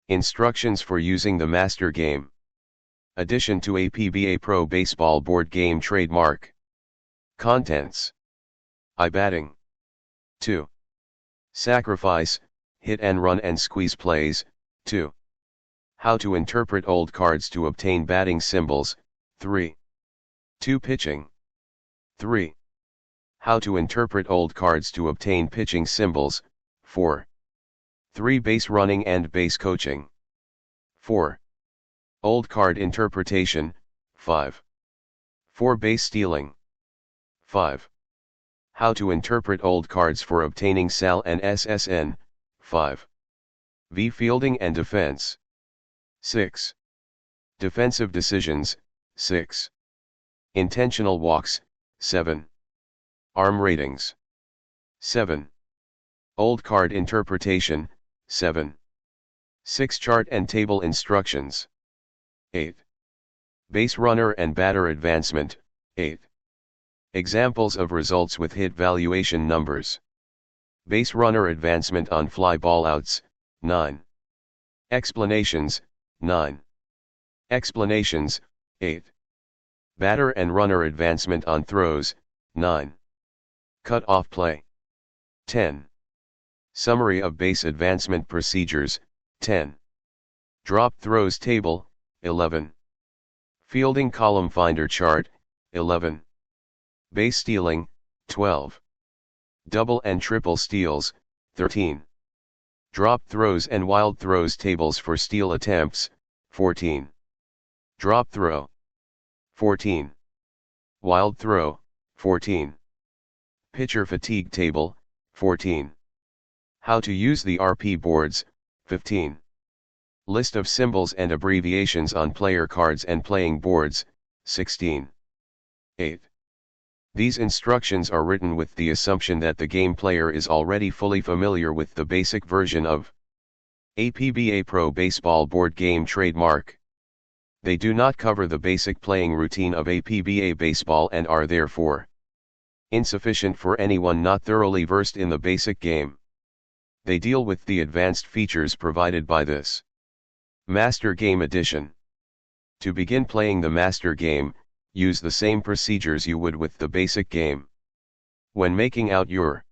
Instructions for using the Master Game. Addition to APBA Pro Baseball Board Game Trademark. Contents. Batting. 2. Sacrifice, hit and run and squeeze plays. 2. How to interpret old cards to obtain batting symbols. 3. 2. Pitching. 3. How to interpret old cards to obtain pitching symbols. 4. 3. Base running and base coaching. 4. Old card interpretation. 5. 4. Base stealing. 5. How to interpret old cards for obtaining SAL and SSN. 5. V. Fielding and defense. 6. Defensive decisions. 6. Intentional walks. 7. Arm ratings. 7. Old card interpretation. 7. 6. Chart and table instructions. 8. Base runner and batter advancement. 8. Examples of results with hit valuation numbers. Base runner advancement on fly ball outs. 9. Explanations. 9. Explanations. 8. Batter and runner advancement on throws. 9. Cut off play. 10. Summary of base advancement procedures. 10. Drop throws table. 11. Fielding column finder chart. 11. Base stealing. 12. Double and triple steals. 13. Drop throws and wild throws tables for steal attempts. 14. Drop throw. 14. Wild throw. 14. Pitcher fatigue table. 14. How to use the RP boards. 15. List of symbols and abbreviations on player cards and playing boards. 16. 8. These instructions are written with the assumption that the game player is already fully familiar with the basic version of APBA Pro Baseball Board Game Trademark. They do not cover the basic playing routine of APBA Baseball and are therefore insufficient for anyone not thoroughly versed in the basic game. They deal with the advanced features provided by this Master Game Edition. To begin playing the Master Game, use the same procedures you would with the basic game. When making out your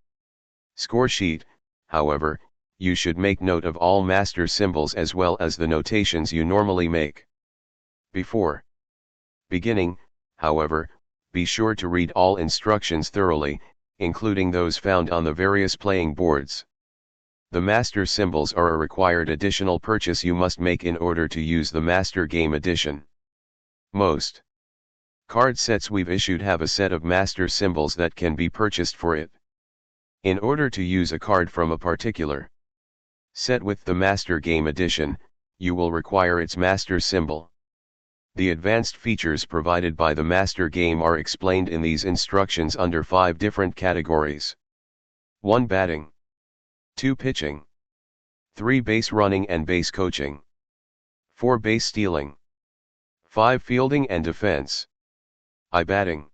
score sheet, however, you should make note of all master symbols as well as the notations you normally make. Before beginning, however, be sure to read all instructions thoroughly, including those found on the various playing boards. The master symbols are a required additional purchase you must make in order to use the Master Game Edition. Most card sets we've issued have a set of master symbols that can be purchased for it. In order to use a card from a particular set with the Master Game Edition, you will require its master symbol. The advanced features provided by the Master Game are explained in these instructions under 5 different categories. 1. Batting. 2. Pitching. 3. Base running and base coaching. 4. Base stealing. 5. Fielding and defense. Batting.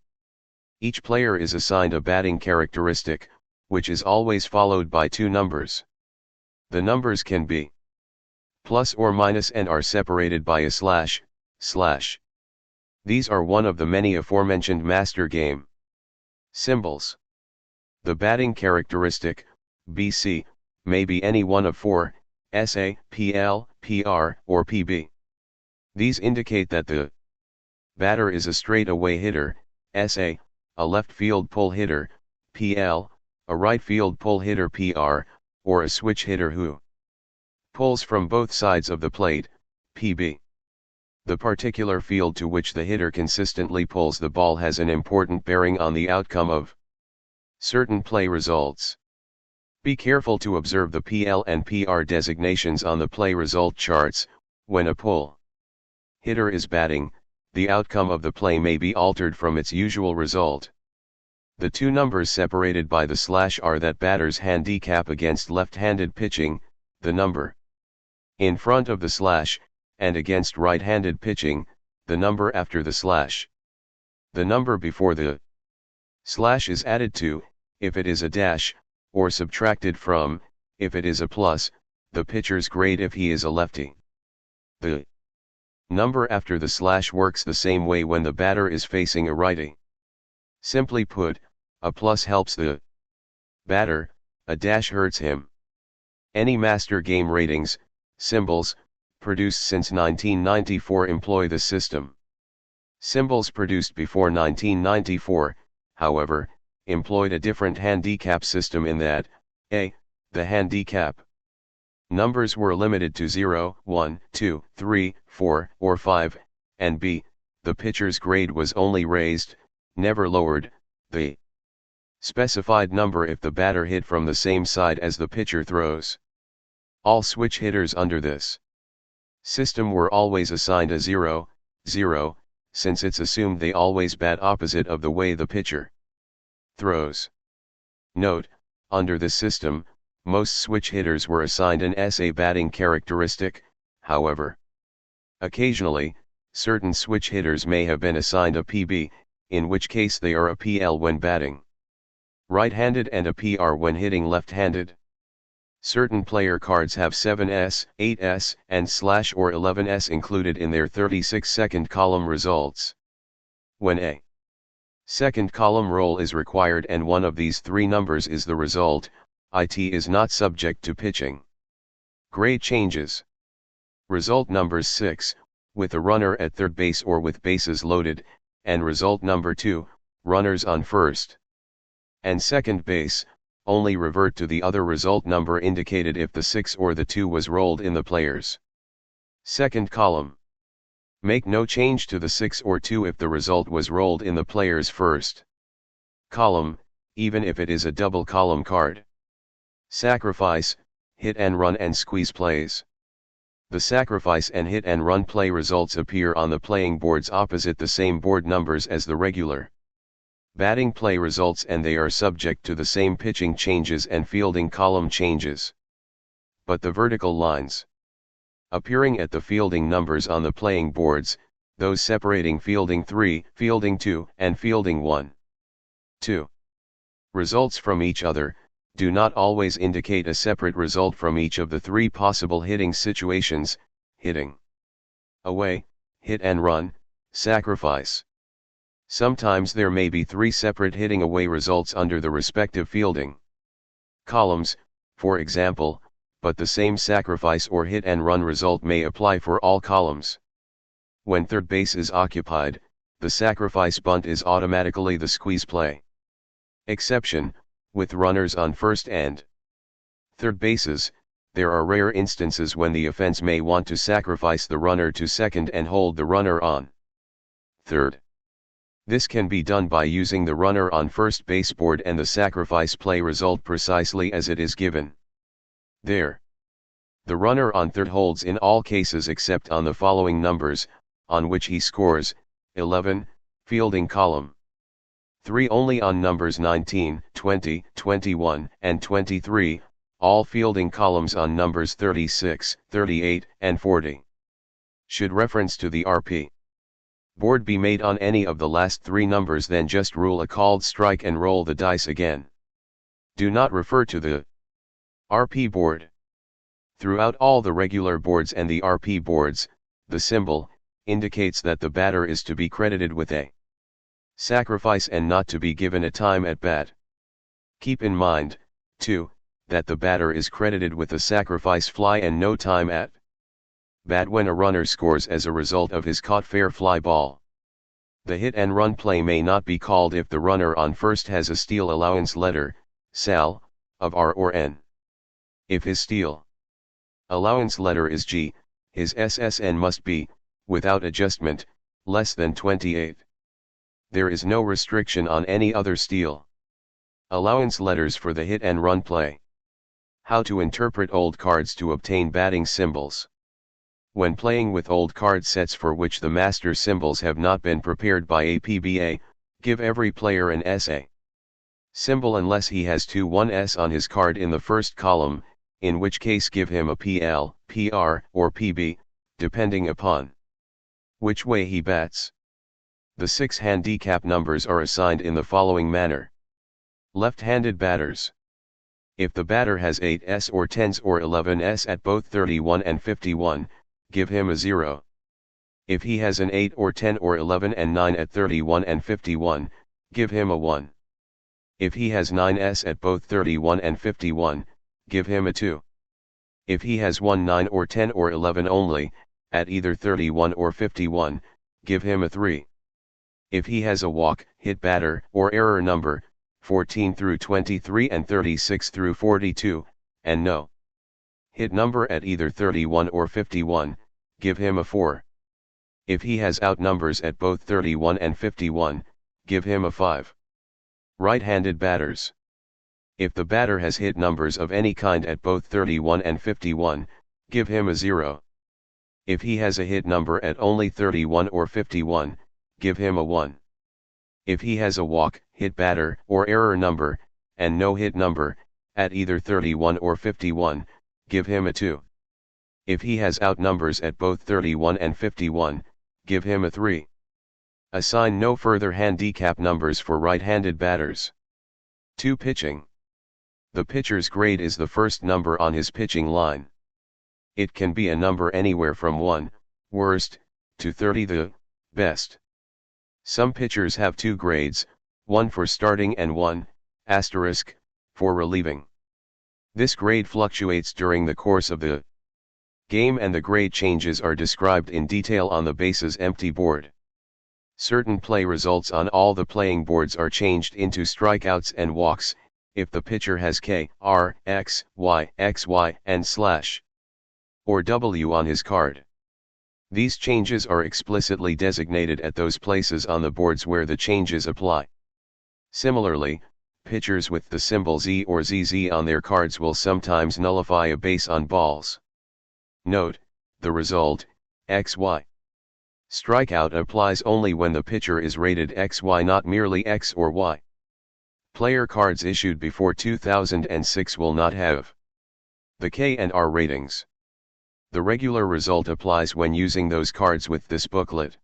Each player is assigned a batting characteristic, which is always followed by 2 numbers. The numbers can be plus or minus and are separated by a slash. These are one of the many aforementioned Master Game symbols. The batting characteristic, BC, may be any one of 4, SA, PL, PR, or PB. These indicate that the batter is a straight-away hitter, SA, a left field pull hitter, PL, a right field pull hitter PR, or a switch hitter who pulls from both sides of the plate, PB. The particular field to which the hitter consistently pulls the ball has an important bearing on the outcome of certain play results. Be careful to observe the PL and PR designations on the play result charts. When a pull hitter is batting, the outcome of the play may be altered from its usual result. The 2 numbers separated by the slash are that batter's handicap against left-handed pitching, the number in front of the slash, and against right-handed pitching, the number after the slash. The number before the slash is added to, if it is a dash, or subtracted from, if it is a plus. the pitcher's grade if he is a lefty. The number after the slash works the same way when the batter is facing a righty. Simply put, a plus helps the batter, a dash hurts him. Any master game ratings, symbols, produced since 1994 employ the system. Symbols produced before 1994, however, employed a different handicap system in that, a. the handicap numbers were limited to 0, 1, 2, 3, 4, or 5, and b. the pitcher's grade was only raised, never lowered, the specified number if the batter hit from the same side as the pitcher throws. All switch hitters under this system were always assigned a 0, 0, since it's assumed they always bat opposite of the way the pitcher throws. Note, under this system, most switch hitters were assigned an SA batting characteristic, however. Occasionally, certain switch hitters may have been assigned a PB, in which case they are a PL when batting right-handed and a PR when hitting left-handed. Certain player cards have 7S, 8S, and slash or 11S included in their 36-second column results. When a second column roll is required and one of these three numbers is the result, it is not subject to pitching grade changes. Result numbers 6, with a runner at third base or with bases loaded, and result number 2, runners on first and second base, only revert to the other result number indicated if the 6 or the 2 was rolled in the player's second column. Make no change to the 6 or 2 if the result was rolled in the player's first column, even if it is a double column card. Sacrifice, hit and run and squeeze plays. The sacrifice and hit and run play results appear on the playing boards opposite the same board numbers as the regular batting play results, and they are subject to the same pitching changes and fielding column changes. But the vertical lines appearing at the fielding numbers on the playing boards, those separating fielding 3, fielding 2, and fielding 1, 2 results from each other, do not always indicate a separate result from each of the three possible hitting situations: hitting away, hit and run, sacrifice. Sometimes there may be three separate hitting away results under the respective fielding columns, for example, but the same sacrifice or hit and run result may apply for all columns. When third base is occupied, the sacrifice bunt is automatically the squeeze play. Exception, with runners on first and third bases, there are rare instances when the offense may want to sacrifice the runner to second and hold the runner on third. This can be done by using the runner on first base board and the sacrifice play result precisely as it is given there. The runner on third holds in all cases except on the following numbers, on which he scores: 11, fielding column; 3 only on numbers 19, 20, 21, and 23, all fielding columns on numbers 36, 38, and 40. Should reference to the RP board be made on any of the last three numbers, then just rule a called strike and roll the dice again. Do not refer to the RP board. Throughout all the regular boards and the RP boards, the symbol indicates that the batter is to be credited with a sacrifice and not to be given a time at bat. Keep in mind, too, that the batter is credited with a sacrifice fly and no time at bat when a runner scores as a result of his caught fair fly ball. The hit and run play may not be called if the runner on first has a steal allowance letter, SAL, of R or N. If his steal allowance letter is G, his SSN must be, without adjustment, less than 28. There is no restriction on any other steal allowance letters for the hit and run play. How to interpret old cards to obtain batting symbols. When playing with old card sets for which the master symbols have not been prepared by APBA, give every player an SA symbol unless he has 1S on his card in the first column, in which case give him a PL, PR, or PB, depending upon which way he bats. The 6 handicap numbers are assigned in the following manner. Left-handed batters: If the batter has 8s or 10s or 11s at both 31 and 51, give him a 0. If he has an 8 or 10 or 11 and 9 at 31 and 51, give him a 1. If he has 9s at both 31 and 51, give him a 2. If he has 1 9 or 10 or 11 only, at either 31 or 51, give him a 3. If he has a walk, hit batter, or error number, 14 through 23 and 36 through 42, and no hit number at either 31 or 51, give him a 4. If he has out numbers at both 31 and 51, give him a 5. Right-handed batters. If the batter has hit numbers of any kind at both 31 and 51, give him a 0. If he has a hit number at only 31 or 51, give him a 1. If he has a walk, hit batter, or error number, and no hit number, at either 31 or 51, give him a 2. If he has out numbers at both 31 and 51, give him a 3. Assign no further handicap numbers for right-handed batters. 2. Pitching. The pitcher's grade is the first number on his pitching line. It can be a number anywhere from 1, worst, to 30, the best. Some pitchers have 2 grades, one for starting and 1, asterisk, for relieving. This grade fluctuates during the course of the game, and the grade changes are described in detail on the base's empty board. Certain play results on all the playing boards are changed into strikeouts and walks, if the pitcher has K, R, X, Y, XY, and slash, or W on his card. These changes are explicitly designated at those places on the boards where the changes apply. Similarly, pitchers with the symbol Z or ZZ on their cards will sometimes nullify a base on balls. Note, the result, XY. Strikeout applies only when the pitcher is rated XY, not merely X or Y. Player cards issued before 2006 will not have the K and R ratings. The regular result applies when using those cards with this booklet.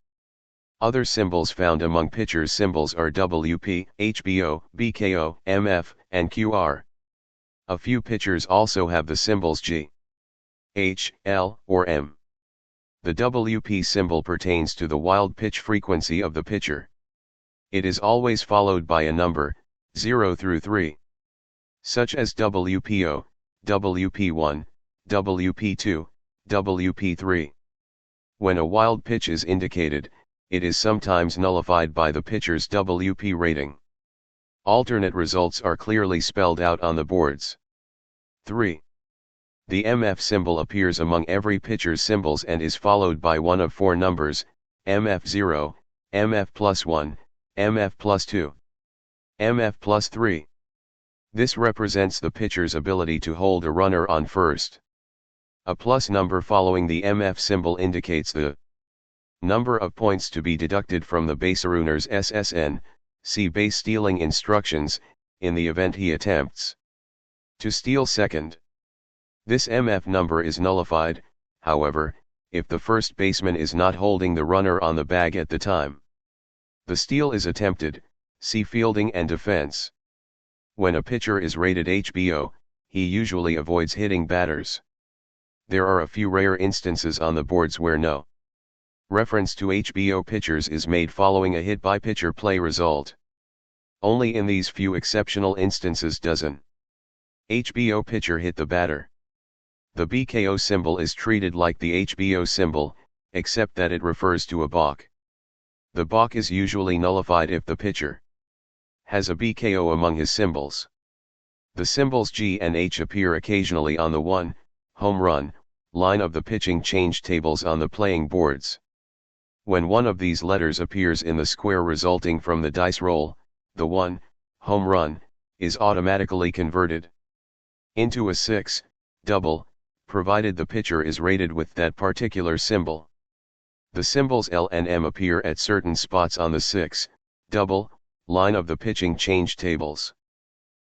Other symbols found among pitchers' symbols are WP, HBO, BKO, MF, and QR. A few pitchers also have the symbols G, H, L, or M. The WP symbol pertains to the wild pitch frequency of the pitcher. It is always followed by a number, 0 through 3. Such as WPO, WP1, WP2, WP3. When a wild pitch is indicated, it is sometimes nullified by the pitcher's WP rating. Alternate results are clearly spelled out on the boards. 3. The MF symbol appears among every pitcher's symbols and is followed by one of 4 numbers, MF0, MF plus 1, MF plus 2, MF plus 3. This represents the pitcher's ability to hold a runner on first. A plus number following the MF symbol indicates the number of points to be deducted from the baserunner's SSN, see base stealing instructions, in the event he attempts to steal second. This MF number is nullified, however, if the first baseman is not holding the runner on the bag at the time the steal is attempted, see fielding and defense. When a pitcher is rated HBO, he usually avoids hitting batters. There are a few rare instances on the boards where no reference to HBO pitchers is made following a hit by pitcher play result. Only in these few exceptional instances does an HBO pitcher hit the batter. The BKO symbol is treated like the HBO symbol, except that it refers to a balk. The balk is usually nullified if the pitcher has a BKO among his symbols. The symbols G and H appear occasionally on the 1, home run, line of the pitching change tables on the playing boards. When one of these letters appears in the square resulting from the dice roll, the 1, home run, is automatically converted into a 6, double, provided the pitcher is rated with that particular symbol. The symbols L and M appear at certain spots on the 6, double, line of the pitching change tables.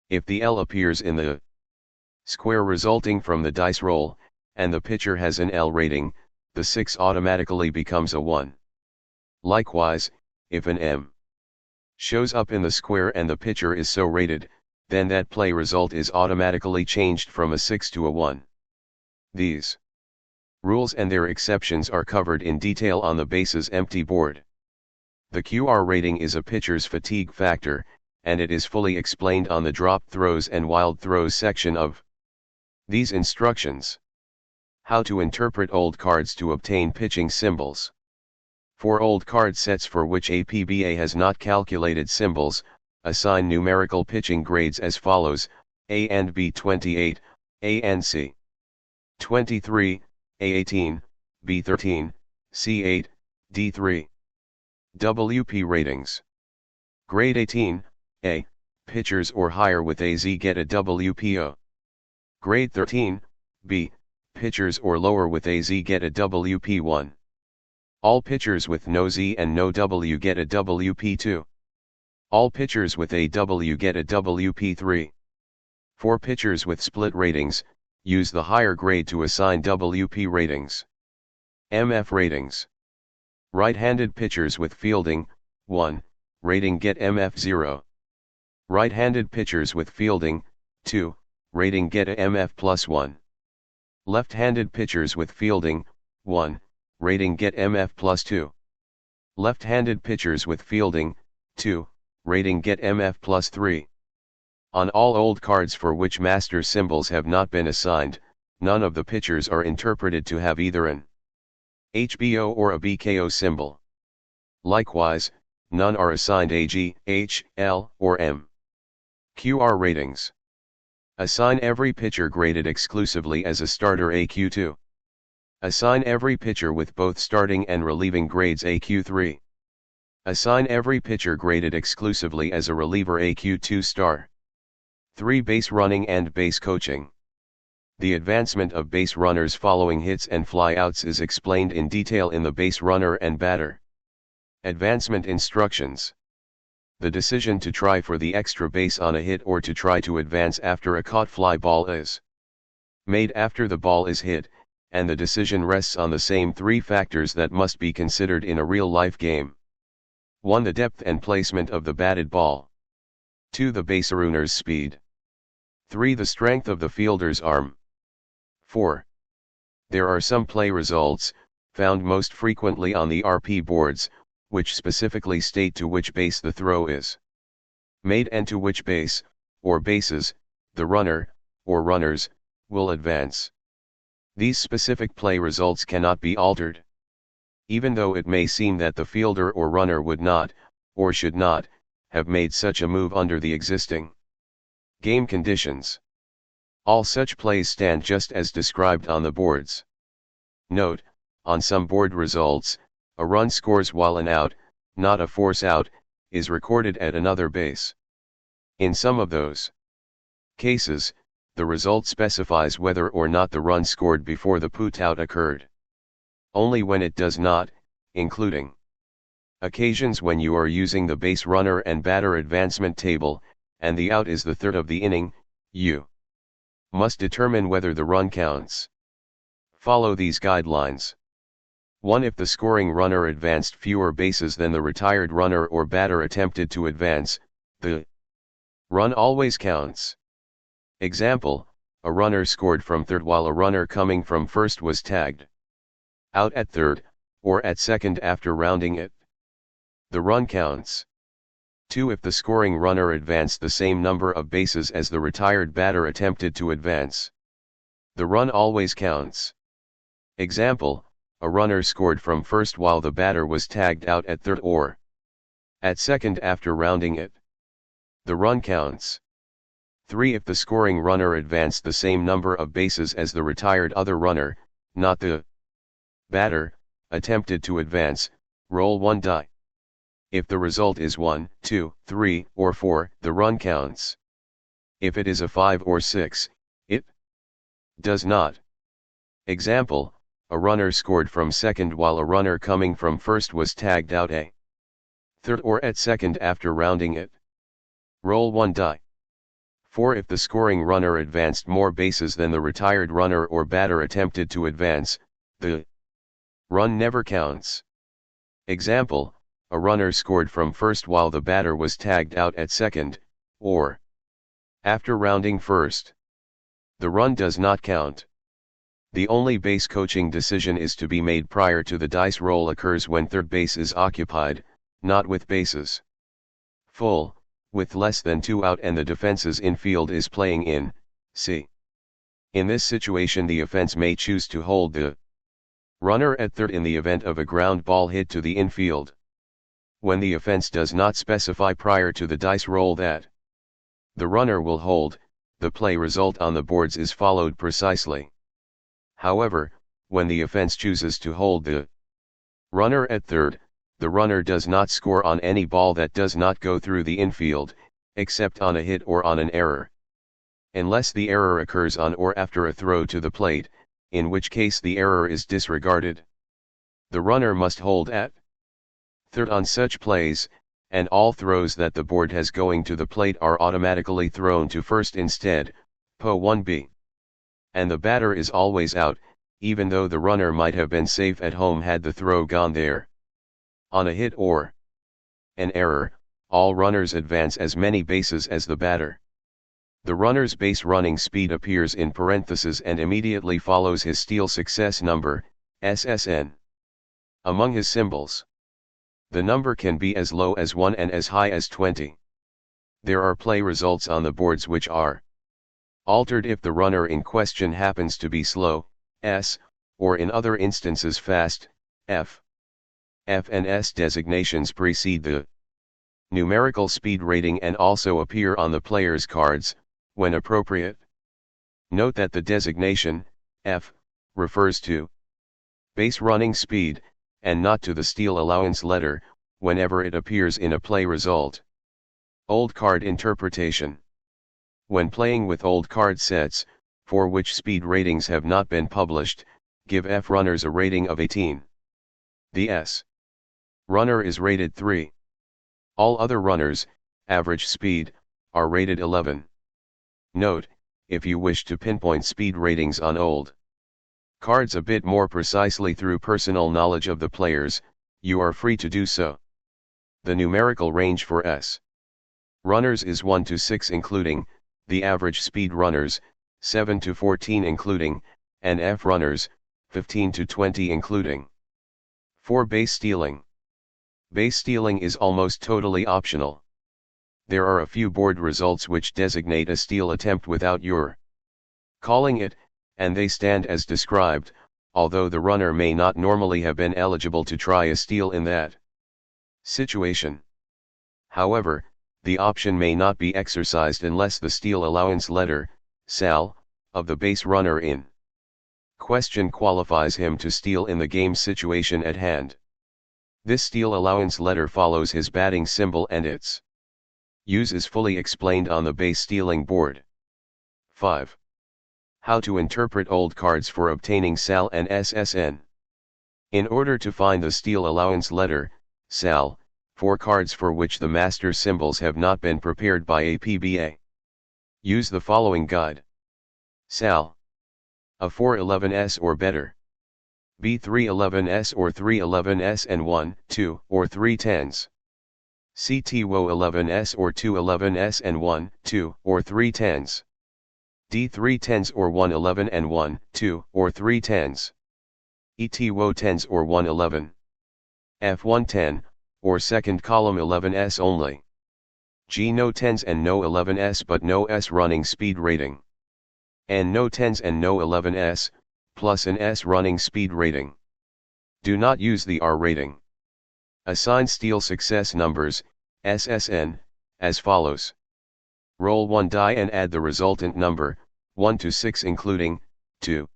If the L appears in the square resulting from the dice roll, and the pitcher has an L rating, the 6 automatically becomes a 1. Likewise, if an M shows up in the square and the pitcher is so rated, then that play result is automatically changed from a 6 to a 1. These rules and their exceptions are covered in detail on the base's empty board. The QR rating is a pitcher's fatigue factor, and it is fully explained on the drop throws and wild throws section of these instructions. How to interpret old cards to obtain pitching symbols. For old card sets for which APBA has not calculated symbols, assign numerical pitching grades as follows: A and B 28, A and C 23, A18, B13, C8, D3. WP ratings. Grade 18, A, pitchers or higher with AZ get a WPO. Grade 13, B, pitchers or lower with AZ get a WP1. All pitchers with no Z and no W get a WP2. All pitchers with a W get a WP3. For pitchers with split ratings, use the higher grade to assign WP ratings. MF ratings. Right-handed pitchers with fielding, 1, rating get MF0. Right-handed pitchers with fielding, 2, rating get a MF plus 1. Left-handed pitchers with fielding, 1, rating get MF plus 2. Left-handed pitchers with fielding, 2, rating get MF plus 3. On all old cards for which master symbols have not been assigned, none of the pitchers are interpreted to have either an HBO or a BKO symbol. Likewise, none are assigned AG, H, L, or M. QR ratings. Assign every pitcher graded exclusively as a starter AQ2. Assign every pitcher with both starting and relieving grades AQ3. Assign every pitcher graded exclusively as a reliever AQ2 star. 3. Base running and base coaching. The advancement of base runners following hits and flyouts is explained in detail in the base runner and batter advancement instructions. The decision to try for the extra base on a hit or to try to advance after a caught fly ball is made after the ball is hit, and the decision rests on the same 3 factors that must be considered in a real-life game. 1. The depth and placement of the batted ball. 2. The baserunner's speed. 3. The strength of the fielder's arm. 4. There are some play results, found most frequently on the RP boards, which specifically state to which base the throw is made and to which base, or bases, the runner, or runners, will advance. These specific play results cannot be altered. Even though it may seem that the fielder or runner would not, or should not, have made such a move under the existing game conditions. All such plays stand just as described on the boards. Note, on some board results, a run scores while an out, not a force out, is recorded at another base. In some of those cases, the result specifies whether or not the run scored before the put out occurred. Only when it does not, including occasions when you are using the base runner and batter advancement table, and the out is the third of the inning, you must determine whether the run counts. Follow these guidelines. 1. If the scoring runner advanced fewer bases than the retired runner or batter attempted to advance, the run always counts. Example, a runner scored from third while a runner coming from first was tagged out at third, or at second after rounding it. The run counts. 2. If the scoring runner advanced the same number of bases as the retired batter attempted to advance, the run always counts. Example, a runner scored from first while the batter was tagged out at third or at second after rounding it. The run counts. 3. If the scoring runner advanced the same number of bases as the retired other runner, not the batter, attempted to advance, roll 1 die. If the result is 1, 2, 3, or 4, the run counts. If it is a 5 or 6, it does not. Example, a runner scored from second while a runner coming from first was tagged out at third or at second after rounding it. Roll 1 die. 4. If the scoring runner advanced more bases than the retired runner or batter attempted to advance, the run never counts. Example, a runner scored from first while the batter was tagged out at second, or After rounding first, the run does not count. The only base coaching decision is to be made prior to the dice roll occurs when third base is occupied, not with bases full, with less than 2 out and the defense's infield is playing in, c. In this situation the offense may choose to hold the runner at third in the event of a ground ball hit to the infield. When the offense does not specify prior to the dice roll that the runner will hold, the play result on the boards is followed precisely. However, when the offense chooses to hold the runner at third, the runner does not score on any ball that does not go through the infield, except on a hit or on an error. Unless the error occurs on or after a throw to the plate, in which case the error is disregarded. The runner must hold at third on such plays, and all throws that the board has going to the plate are automatically thrown to first instead, PO 1B. And the batter is always out, even though the runner might have been safe at home had the throw gone there. On a hit or an error, all runners advance as many bases as the batter. The runner's base running speed appears in parentheses and immediately follows his steal success number, SSN. Among his symbols, the number can be as low as 1 and as high as 20. There are play results on the boards which are altered if the runner in question happens to be slow, S, or in other instances fast, F. F and S designations precede the numerical speed rating and also appear on the player's cards, when appropriate. Note that the designation, F, refers to base running speed, and not to the steal allowance letter, whenever it appears in a play result. Old card interpretation. When playing with old card sets, for which speed ratings have not been published, give F runners a rating of 18. The S runner is rated 3. All other runners, average speed, are rated 11. Note, if you wish to pinpoint speed ratings on old cards a bit more precisely through personal knowledge of the players, you are free to do so. The numerical range for S runners is 1 to 6 including, the average speed runners, 7 to 14 including, and F runners, 15 to 20 including. For base stealing. Base stealing is almost totally optional. There are a few board results which designate a steal attempt without your calling it, and they stand as described, although the runner may not normally have been eligible to try a steal in that situation. However, the option may not be exercised unless the steal allowance letter, SAL, of the base runner in question qualifies him to steal in the game situation at hand. This steal allowance letter follows his batting symbol and its use is fully explained on the base stealing board. 5. How to interpret old cards for obtaining SAL and SSN. In order to find the steal allowance letter, SAL, for cards for which the master symbols have not been prepared by APBA, use the following guide. SAL. A 411S or better. B 311S or 311S and 1, 2, or 3 10s. CT WO 11S or 211S and 1, 2, or 3 10s. D 3 10s or 111 and 1, 2, or 3 10s. ET WO 10s or 111. F 110, or second column 11S only. G no 10s and no 11S but no S running speed rating. N no 10s and no 11S, plus an S running speed rating. Do not use the R rating. Assign steal success numbers, SSN, as follows. Roll 1 die and add the resultant number, 1 to 6 including, 2.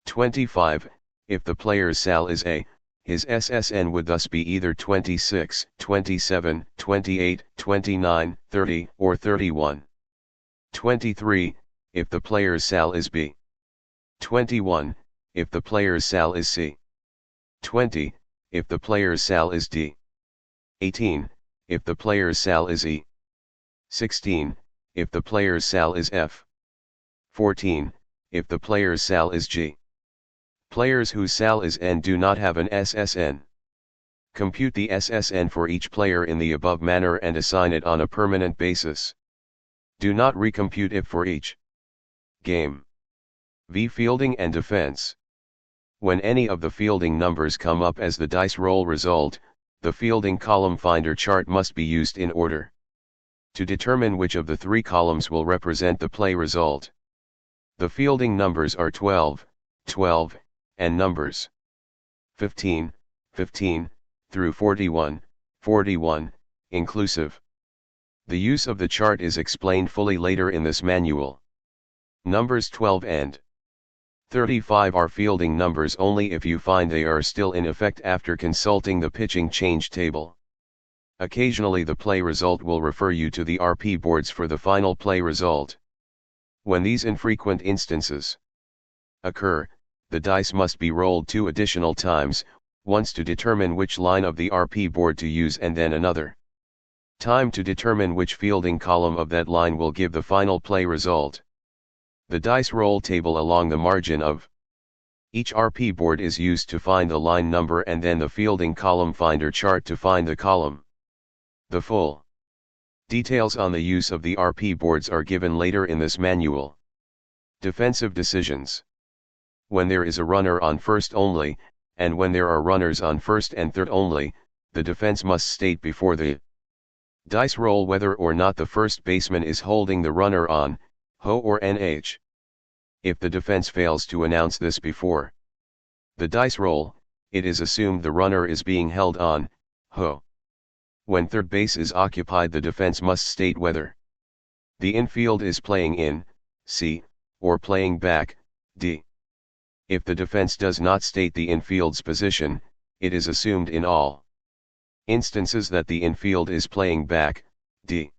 25, if the player's SAL is A, his SSN would thus be either 26, 27, 28, 29, 30, or 31. 23, if the player's SAL is B. 21, if the player's SAL is C. 20, if the player's SAL is D. 18, if the player's SAL is E. 16, if the player's SAL is F. 14, if the player's SAL is G. Players whose SAL is N do not have an SSN. Compute the SSN for each player in the above manner and assign it on a permanent basis. Do not recompute if for each game. V. Fielding and defense. When any of the fielding numbers come up as the dice roll result, the fielding column finder chart must be used in order to determine which of the three columns will represent the play result. The fielding numbers are 12, 12, and numbers 15, 15, through 41, 41, inclusive. The use of the chart is explained fully later in this manual. Numbers 12 and 35 are fielding numbers only if you find they are still in effect after consulting the pitching change table. Occasionally the play result will refer you to the RP boards for the final play result. When these infrequent instances occur, the dice must be rolled 2 additional times, once to determine which line of the RP board to use and then another time to determine which fielding column of that line will give the final play result. The dice roll table along the margin of each RP board is used to find the line number and then the fielding column finder chart to find the column. The full details on the use of the RP boards are given later in this manual. Defensive decisions. When there is a runner on first only, and when there are runners on first and third only, the defense must state before the dice roll whether or not the first baseman is holding the runner on HO or NH. If the defense fails to announce this before the dice roll, it is assumed the runner is being held on HO. When third base is occupied, the defense must state whether the infield is playing in C or playing back D. If the defense does not state the infield's position, it is assumed in all instances that the infield is playing back D.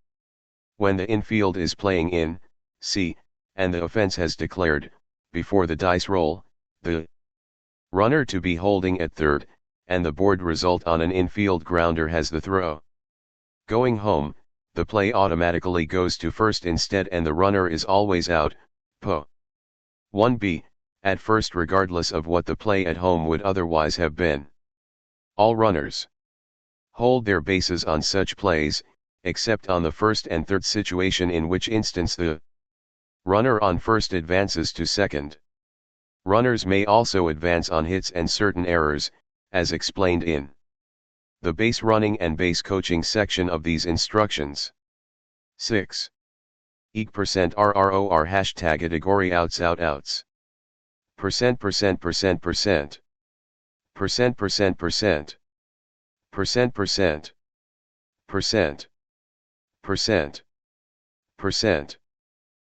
When the infield is playing in C, and the offense has declared, before the dice roll, the runner to be holding at third, and the board result on an infield grounder has the throw going home, the play automatically goes to first instead and the runner is always out, PO. 1b, at first regardless of what the play at home would otherwise have been. All runners hold their bases on such plays, except on the first and third situation, in which instance the runner on first advances to second. Runners may also advance on hits and certain errors, as explained in the base running and base coaching section of these instructions. 6. %RROR hashtag category outs out outs. Percent percent percent percent. Percent percent percent. Percent percent. Percent. Percent. Percent.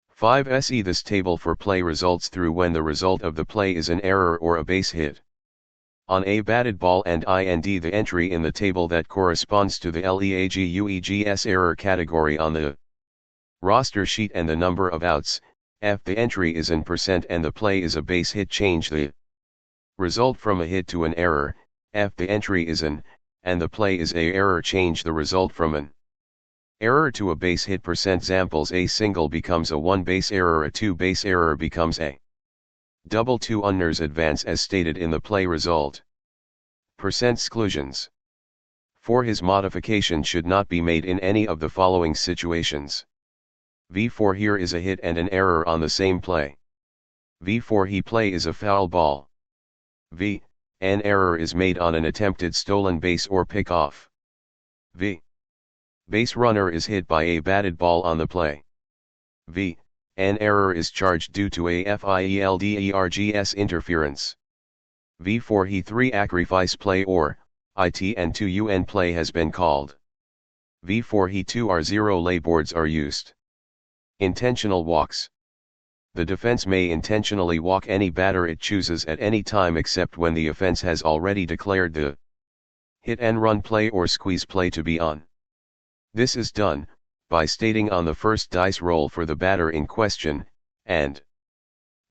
5 Se this table for play results through when the result of the play is an error or a base hit. On a batted ball and IND the entry in the table that corresponds to the LEAGUEGS error category on the roster sheet and the number of outs, F the entry is in percent and the play is a base hit, change the result from a hit to an error, F the entry is an, and the play is a error, change the result from an error to a base hit. Examples: a single becomes a one base error, a two base error becomes a double, two runners advance as stated in the play result. Exclusions. For his modification should not be made in any of the following situations. V4 here is a hit and an error on the same play. V4 he play is a foul ball. V. An error is made on an attempted stolen base or pick-off. V. Base runner is hit by a batted ball on the play. V. An error is charged due to a FIELDERGS interference. V4 he 3 sacrifice play or IT and 2 UN play has been called. V4 he 2 R0 lay boards are used. Intentional walks. The defense may intentionally walk any batter it chooses at any time except when the offense has already declared the hit and run play or squeeze play to be on. This is done by stating on the first dice roll for the batter in question, and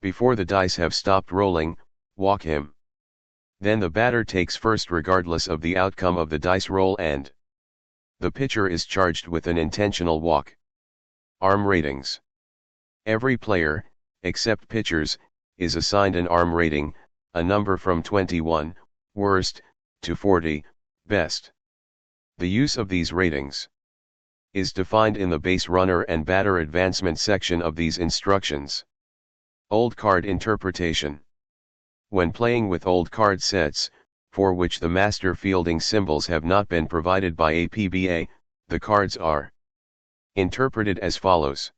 before the dice have stopped rolling, walk him. Then the batter takes first regardless of the outcome of the dice roll and the pitcher is charged with an intentional walk. Arm ratings. Every player, except pitchers, is assigned an arm rating, a number from 21, worst, to 40, best. The use of these ratings is defined in the base runner and batter advancement section of these instructions. Old card interpretation. When playing with old card sets, for which the master fielding symbols have not been provided by APBA, the cards are interpreted as follows.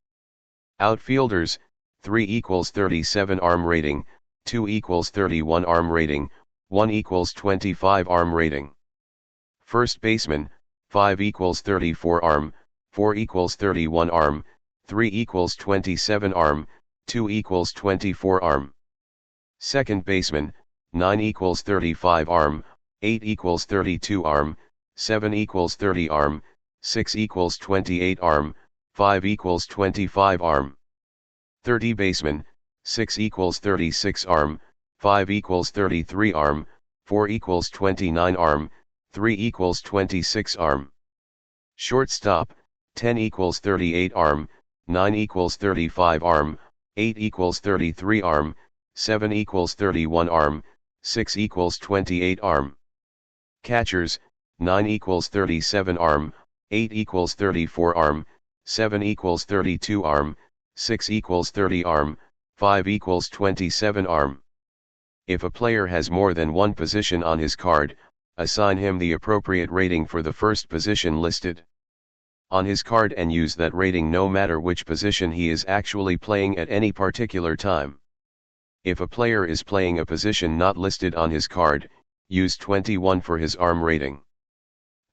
Outfielders, 3 equals 37 arm rating, 2 equals 31 arm rating, 1 equals 25 arm rating. First baseman, 5 equals 34 arm, 4 equals 31 arm, 3 equals 27 arm, 2 equals 24 arm. Second baseman, 9 equals 35 arm, 8 equals 32 arm, 7 equals 30 arm, 6 equals 28 arm, 5 equals 25 arm. 30 baseman, 6 equals 36 arm, 5 equals 33 arm, 4 equals 29 arm, 3 equals 26 arm. Shortstop, 10 equals 38 arm, 9 equals 35 arm, 8 equals 33 arm, 7 equals 31 arm, 6 equals 28 arm. Catchers, 9 equals 37 arm, 8 equals 34 arm, 7 equals 32 arm, 6 equals 30 arm, 5 equals 27 arm. If a player has more than one position on his card, assign him the appropriate rating for the first position listed on his card and use that rating no matter which position he is actually playing at any particular time. If a player is playing a position not listed on his card, use 21 for his arm rating.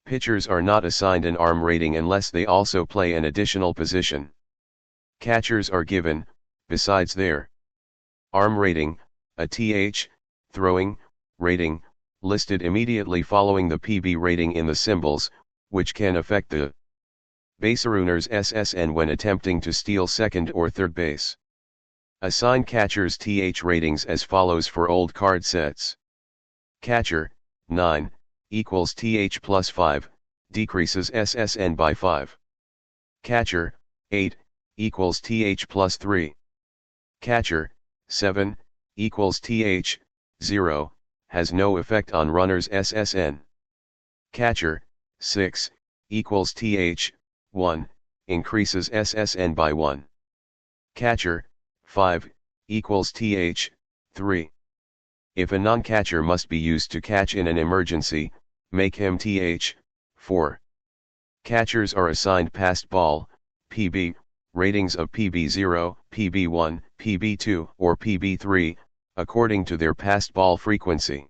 Pitchers are not assigned an arm rating unless they also play an additional position. Catchers are given, besides their arm rating, a TH, throwing, rating, listed immediately following the PB rating in the symbols, which can affect the baserunner's SSN when attempting to steal second or third base. Assign catchers TH ratings as follows for old card sets. Catcher, 9, equals TH plus 5, decreases SSN by 5. Catcher, 8, equals TH plus 3. Catcher, 7, equals TH, 0, has no effect on runner's SSN. Catcher, 6, equals TH, 1, increases SSN by 1. Catcher, 5, equals TH, 3. If a non-catcher must be used to catch in an emergency, make him TH, 4. Catchers are assigned passed ball, PB, ratings of PB0, PB1, PB2 or PB3, according to their passed ball frequency.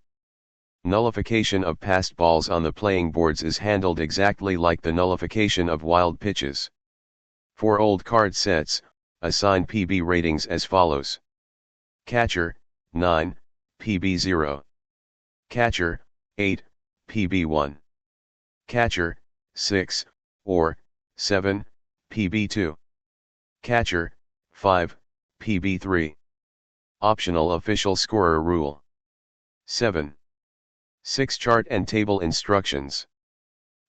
Nullification of passed balls on the playing boards is handled exactly like the nullification of wild pitches. For old card sets, assign PB ratings as follows. Catcher, 9, PB0. Catcher, 8, PB1. Catcher, 6, or 7, PB2. Catcher, 5, PB3. Optional official scorer rule. 7. 6 chart and table instructions.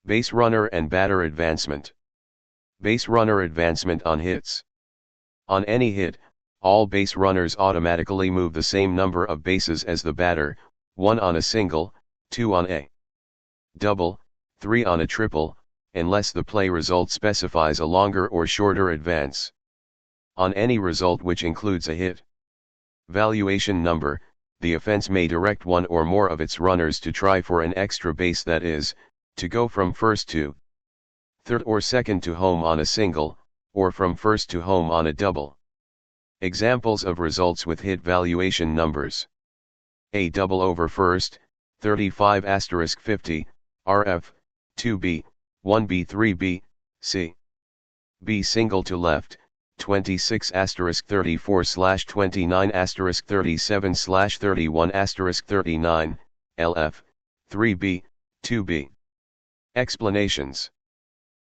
Base runner and batter advancement. Base runner advancement on hits. On any hit, all base runners automatically move the same number of bases as the batter, 1 on a single, 2 on a double, 3 on a triple, unless the play result specifies a longer or shorter advance. On any result which includes a hit valuation number, the offense may direct one or more of its runners to try for an extra base, that is, to go from first to third or second to home on a single, or from first to home on a double. Examples of results with hit valuation numbers. A double over first, 35*50, RF, 2B, 1B 3B, C. B single to left, 26*34/29*37/31*39, LF, 3B, 2B. Explanations.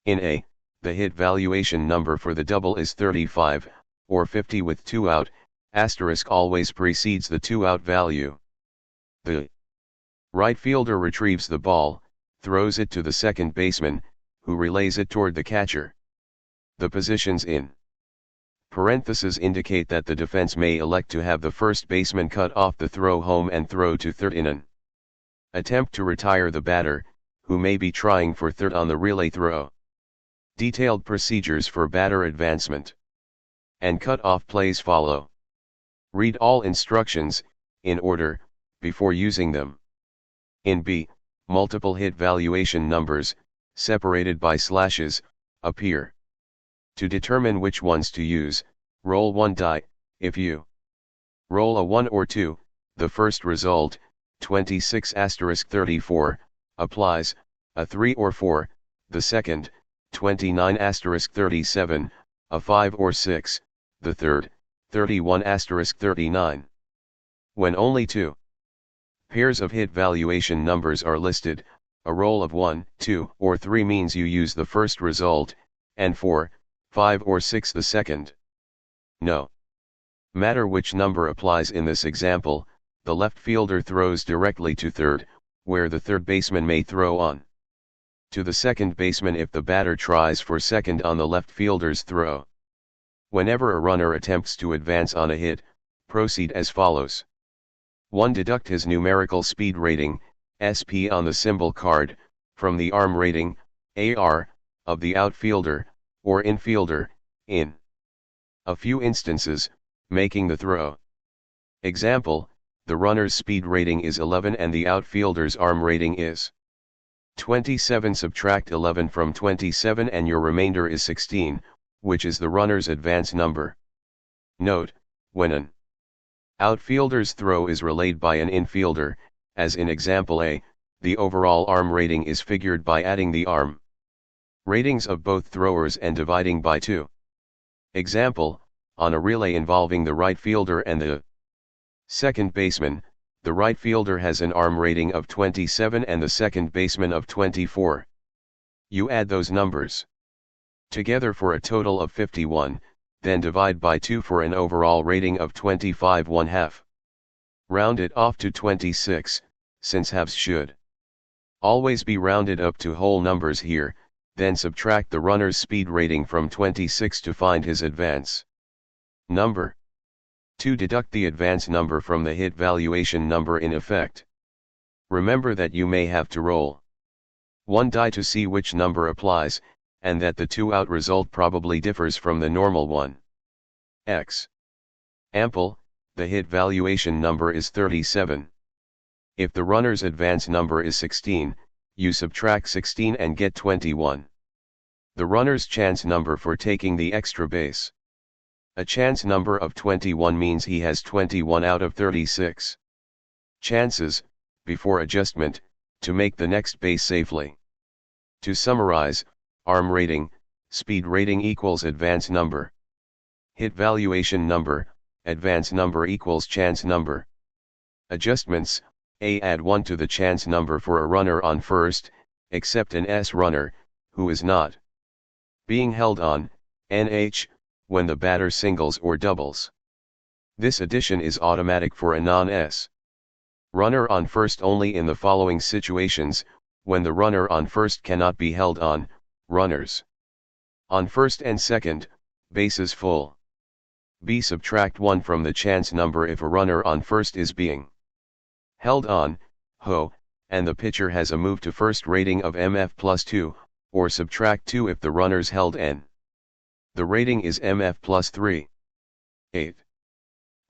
In A, the hit valuation number for the double is 35, or 50 with 2 out, asterisk always precedes the 2 out value. The right fielder retrieves the ball, throws it to the second baseman, who relays it toward the catcher. The positions in parentheses indicate that the defense may elect to have the first baseman cut off the throw home and throw to third in an attempt to retire the batter, who may be trying for third on the relay throw. Detailed procedures for batter advancement and cut-off plays follow. Read all instructions, in order, before using them. In B, multiple hit valuation numbers, separated by slashes, appear. To determine which ones to use, roll one die. If you roll a 1 or 2, the first result, 26*34, applies. A 3 or 4, the second, 29*37, a 5 or 6, the third, 31*39. When only 2 pairs of hit valuation numbers are listed, a roll of 1, 2, or 3 means you use the first result, and 4, 5 or 6 the second. No matter which number applies in this example, the left fielder throws directly to third, where the third baseman may throw on to the second baseman if the batter tries for second on the left fielder's throw. Whenever a runner attempts to advance on a hit, proceed as follows. 1. Deduct his numerical speed rating, SP on the symbol card, from the arm rating, AR, of the outfielder, or infielder, in a few instances, making the throw. Example, the runner's speed rating is 11 and the outfielder's arm rating is 27. Subtract 11 from 27 and your remainder is 16, which is the runner's advance number. Note, when an outfielder's throw is relayed by an infielder, as in example A, the overall arm rating is figured by adding the arm ratings of both throwers and dividing by 2. Example, on a relay involving the right fielder and the second baseman, the right fielder has an arm rating of 27 and the second baseman of 24. You add those numbers together for a total of 51, then divide by 2 for an overall rating of 25 1/2. Round it off to 26, since halves should always be rounded up to whole numbers here, then subtract the runner's speed rating from 26 to find his advance number. 2. Deduct the advance number from the hit valuation number in effect. Remember that you may have to roll one die to see which number applies, and that the 2-out result probably differs from the normal one. Example, the hit valuation number is 37. If the runner's advance number is 16, you subtract 16 and get 21. The runner's chance number for taking the extra base. A chance number of 21 means he has 21 out of 36 chances, before adjustment, to make the next base safely. To summarize, arm rating, speed rating equals advance number. Hit valuation number, advance number equals chance number. Adjustments, A. Add 1 to the chance number for a runner on first, except an S runner, who is not being held on, NH, when the batter singles or doubles. This addition is automatic for a non-S runner on first only in the following situations: when the runner on first cannot be held on, runners on first and second, bases full. B. Subtract 1 from the chance number if a runner on first is being held on, HO, and the pitcher has a move to first rating of MF plus 2, or subtract 2 if the runner's held N. The rating is MF plus 3. 8.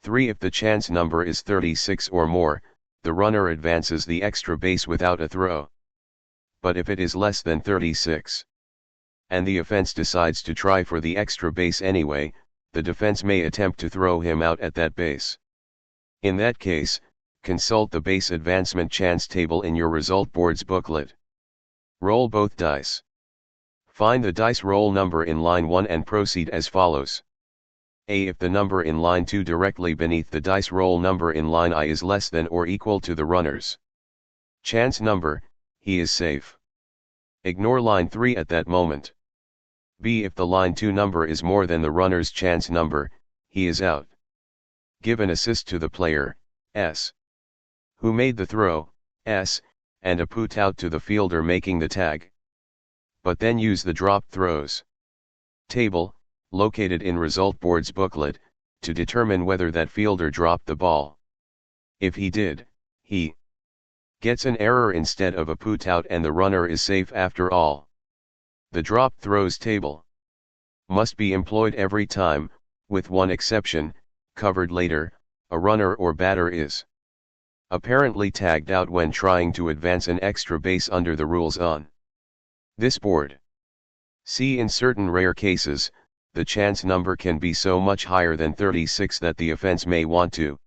3. If the chance number is 36 or more, the runner advances the extra base without a throw. But if it is less than 36, and the offense decides to try for the extra base anyway, the defense may attempt to throw him out at that base. In that case, consult the base advancement chance table in your result board's booklet. Roll both dice. Find the dice roll number in line 1 and proceed as follows. A. If the number in line 2 directly beneath the dice roll number in line I is less than or equal to the runner's chance number, he is safe. Ignore line 3 at that moment. B. If the line 2 number is more than the runner's chance number, he is out. Give an assist to the player, S, who made the throw, S, and a put out to the fielder making the tag. But then use the dropped throws table, located in result board's booklet, to determine whether that fielder dropped the ball. If he did, he gets an error instead of a put out and the runner is safe after all. The drop throws table must be employed every time, with one exception, covered later. A runner or batter is apparently tagged out when trying to advance an extra base under the rules on this board. See, in certain rare cases, the chance number can be so much higher than 36 that the offense may want to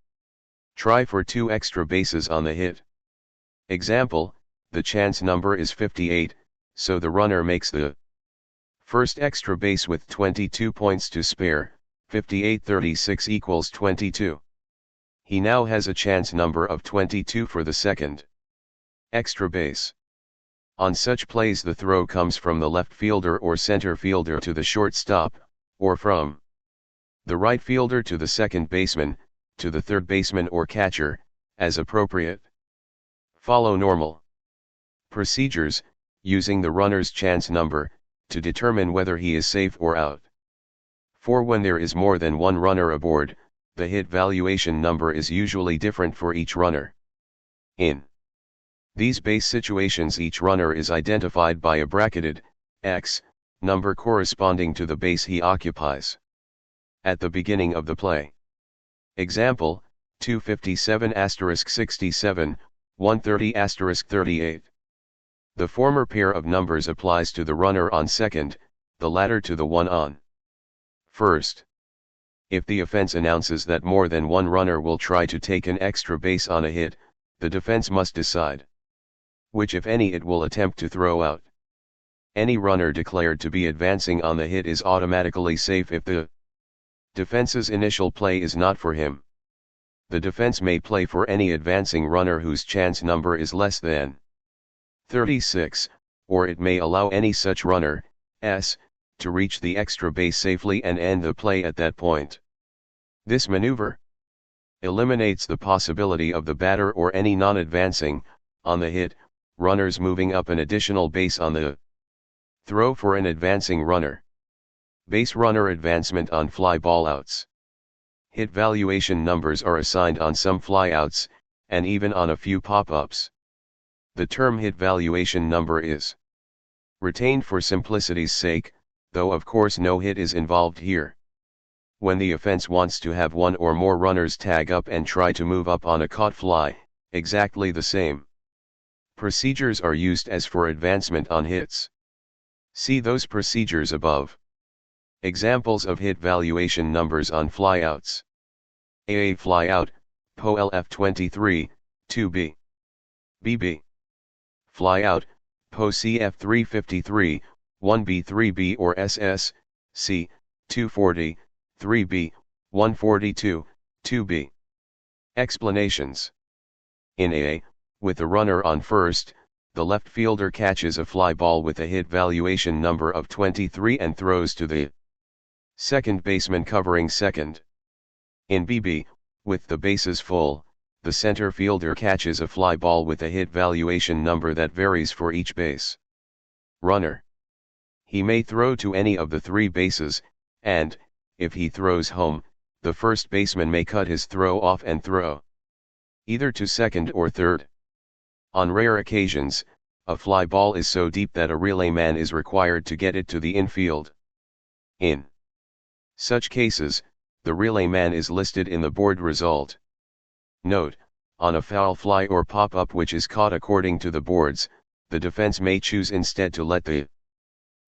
try for 2 extra bases on the hit. Example, the chance number is 58, so the runner makes the first extra base with 22 points to spare. 58-36 equals 22. He now has a chance number of 22 for the second extra base. On such plays, the throw comes from the left fielder or center fielder to the shortstop, or from the right fielder to the second baseman, to the third baseman or catcher, as appropriate. Follow normal procedures, using the runner's chance number, to determine whether he is safe or out. For when there is more than one runner aboard, the hit valuation number is usually different for each runner. In these base situations, each runner is identified by a bracketed X number corresponding to the base he occupies at the beginning of the play. Example, 257*67, 130*38. The former pair of numbers applies to the runner on second, the latter to the one on first. If the offense announces that more than one runner will try to take an extra base on a hit, the defense must decide which, if any, it will attempt to throw out. Any runner declared to be advancing on the hit is automatically safe if the defense's initial play is not for him. The defense may play for any advancing runner whose chance number is less than 36, or it may allow any such runner, S, to reach the extra base safely and end the play at that point. This maneuver eliminates the possibility of the batter or any non-advancing, on the hit, runners moving up an additional base on the throw for an advancing runner. Base runner advancement on fly ball outs. Hit valuation numbers are assigned on some flyouts, and even on a few pop-ups. The term hit valuation number is retained for simplicity's sake, though of course no hit is involved here. When the offense wants to have one or more runners tag up and try to move up on a caught fly, exactly the same procedures are used as for advancement on hits. See those procedures above. Examples of hit valuation numbers on flyouts. AA flyout, PO LF23, 2B. BB flyout, PO CF353, 1B 3B or SS, C, 240, 3B, 142, 2B. Explanations. In AA, with the runner on first, the left fielder catches a fly ball with a hit valuation number of 23 and throws to the second baseman covering second. In BB, with the bases full, the center fielder catches a fly ball with a hit valuation number that varies for each base runner. He may throw to any of the 3 bases, and, if he throws home, the first baseman may cut his throw off and throw either to second or third. On rare occasions, a fly ball is so deep that a relay man is required to get it to the infield. In such cases, the relay man is listed in the board result. Note, on a foul fly or pop-up which is caught according to the boards, the defense may choose instead to let the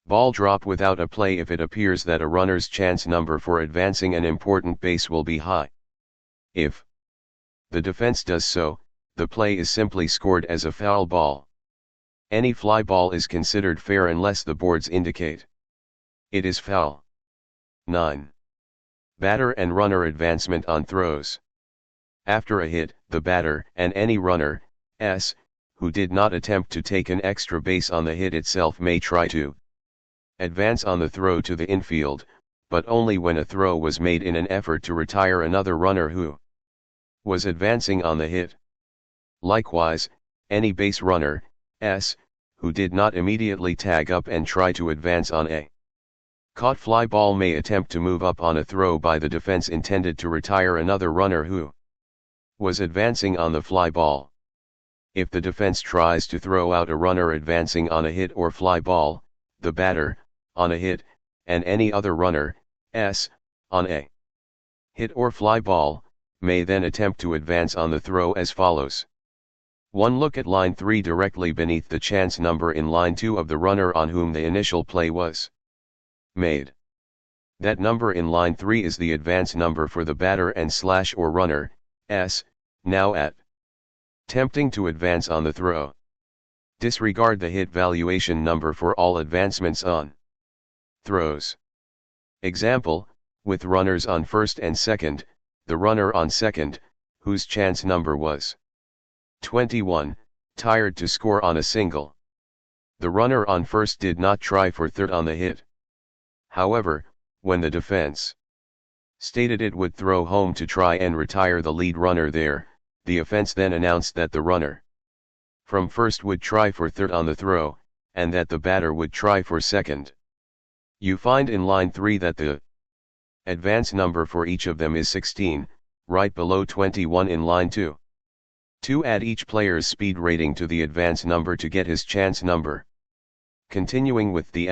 ball drop without a play if it appears that a runner's chance number for advancing an important base will be high. If the defense does so, the play is simply scored as a foul ball. Any fly ball is considered fair unless the boards indicate it is foul. 9. Batter and runner advancement on throws. After a hit, the batter, and any runner, S, who did not attempt to take an extra base on the hit itself may try to advance on the throw to the infield, but only when a throw was made in an effort to retire another runner who was advancing on the hit. Likewise, any base runner, S, who did not immediately tag up and try to advance on a caught fly ball may attempt to move up on a throw by the defense intended to retire another runner who was advancing on the fly ball. If the defense tries to throw out a runner advancing on a hit or fly ball, the batter, on a hit, and any other runner, S, on a hit or fly ball, may then attempt to advance on the throw as follows. 1. Look at line 3 directly beneath the chance number in line 2 of the runner on whom the initial play was made. That number in line 3 is the advance number for the batter and slash or runner, S, now attempting to advance on the throw. Disregard the hit valuation number for all advancements on throws. Example, with runners on first and second, the runner on second, whose chance number was 21, tired to score on a single. The runner on first did not try for third on the hit. However, when the defense stated it would throw home to try and retire the lead runner there, the offense then announced that the runner from first would try for third on the throw, and that the batter would try for second. You find in line 3 that the advance number for each of them is 16, right below 21 in line 2. 2. Add each player's speed rating to the advance number to get his chance number. Continuing with the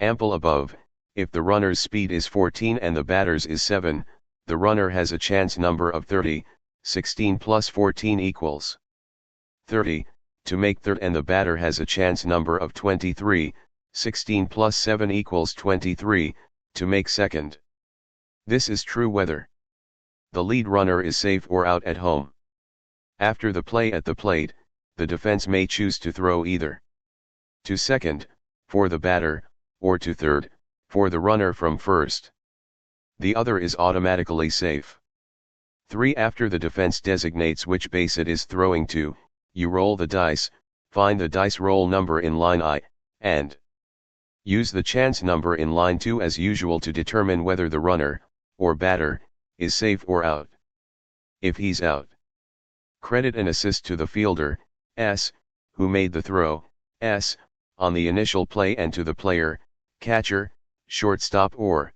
example above, if the runner's speed is 14 and the batter's is 7, the runner has a chance number of 30, 16 plus 14 equals 30, to make third, and the batter has a chance number of 23, 16 plus 7 equals 23, to make second. This is true whether the lead runner is safe or out at home. After the play at the plate, the defense may choose to throw either to second, for the batter, or to third, for the runner from first. The other is automatically safe. 3. After the defense designates which base it is throwing to, you roll the dice, find the dice roll number in line I, and use the chance number in line 2 as usual to determine whether the runner, or batter, is safe or out. If he's out, credit an assist to the fielder, S, who made the throw, S, on the initial play, and to the player, catcher, shortstop or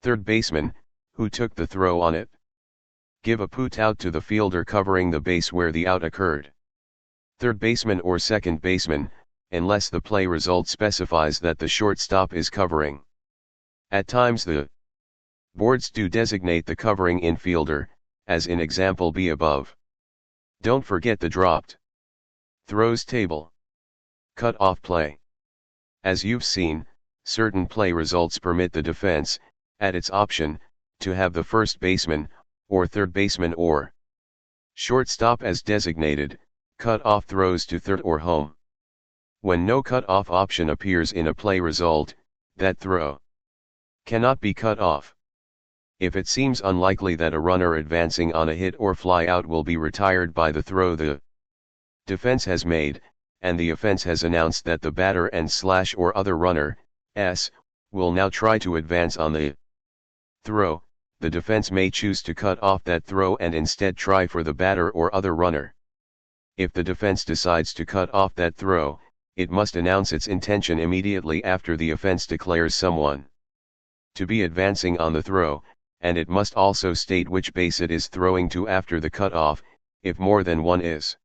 third baseman, who took the throw on it. Give a put out to the fielder covering the base where the out occurred. Third baseman or second baseman, unless the play result specifies that the shortstop is covering. At times the boards do designate the covering infielder, as in example B above. Don't forget the dropped throws table. Cut off play. As you've seen, certain play results permit the defense, at its option, to have the first baseman, or third baseman or shortstop as designated, cut off throws to third or home. When no cut-off option appears in a play result, that throw cannot be cut off. If it seems unlikely that a runner advancing on a hit or fly out will be retired by the throw the defense has made, and the offense has announced that the batter and slash or other runner, S, will now try to advance on the throw, the defense may choose to cut off that throw and instead try for the batter or other runner. If the defense decides to cut off that throw, it must announce its intention immediately after the offense declares someone to be advancing on the throw, and it must also state which base it is throwing to after the cut-off, if more than one is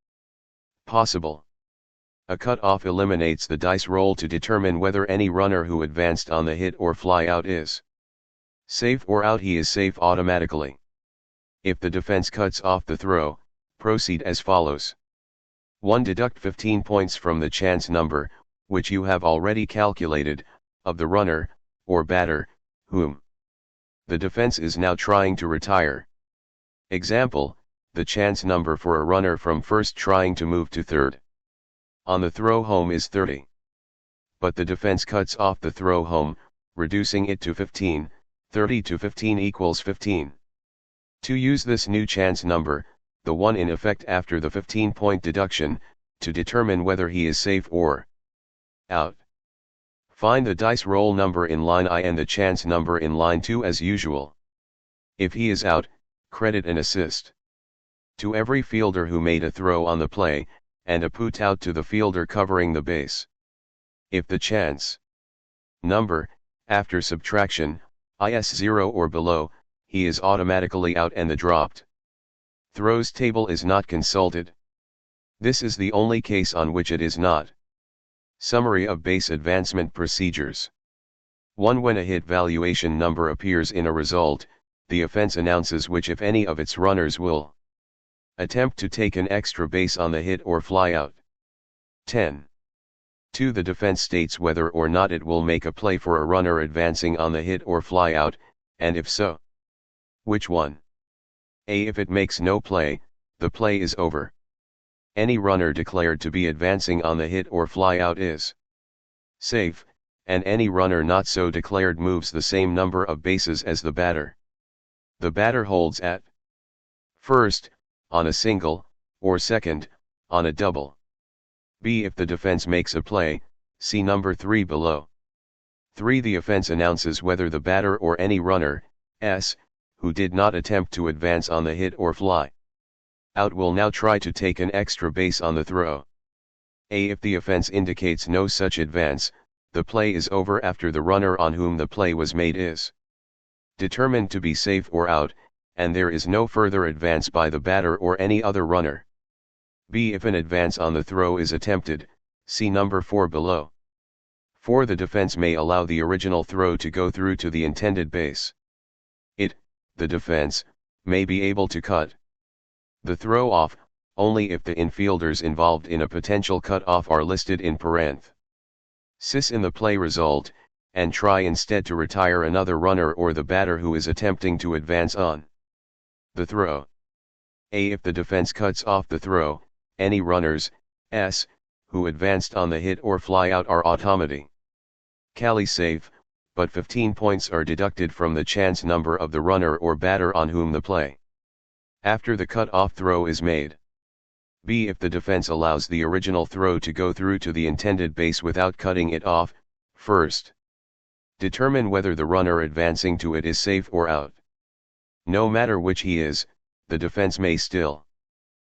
possible. A cut-off eliminates the dice roll to determine whether any runner who advanced on the hit or fly out is safe or out. He is safe automatically. If the defense cuts off the throw, proceed as follows. 1. Deduct 15 points from the chance number, which you have already calculated, of the runner, or batter, whom the defense is now trying to retire. Example, the chance number for a runner from first trying to move to third on the throw home is 30. But the defense cuts off the throw home, reducing it to 15, 30 to 15 equals 15. To use this new chance number, the one in effect after the 15-point deduction, to determine whether he is safe or out. Find the dice roll number in line I and the chance number in line 2 as usual. If he is out, credit an assist to every fielder who made a throw on the play, and a put out to the fielder covering the base. If the chance number, after subtraction, is 0 or below, he is automatically out and the dropped throws table is not consulted. This is the only case on which it is not Summary of base advancement procedures. 1. When a hit valuation number appears in a result, the offense announces which if any of its runners will attempt to take an extra base on the hit or fly out. 10. 2. The defense states whether or not it will make a play for a runner advancing on the hit or fly out, and if so, which one. A. If it makes no play, the play is over. Any runner declared to be advancing on the hit or fly out is safe, and any runner not so declared moves the same number of bases as the batter. The batter holds at first, on a single, or second, on a double. B. If the defense makes a play, see number 3 below. 3. The offense announces whether the batter or any runner, S, who did not attempt to advance on the hit or fly out will now try to take an extra base on the throw. A. If the offense indicates no such advance, the play is over after the runner on whom the play was made is determined to be safe or out, and there is no further advance by the batter or any other runner. B. If an advance on the throw is attempted, see number 4 below. 4. The defense may allow the original throw to go through to the intended base. It, the defense, may be able to cut the throw off, only if the infielders involved in a potential cut-off are listed in parentheses in the play result, and try instead to retire another runner or the batter who is attempting to advance on the throw. A. If the defense cuts off the throw, any runners, S, who advanced on the hit or fly out are automatically safe, but 15 points are deducted from the chance number of the runner or batter on whom the play after the cut-off throw is made. B. If the defense allows the original throw to go through to the intended base without cutting it off, first, determine whether the runner advancing to it is safe or out. No matter which he is, the defense may still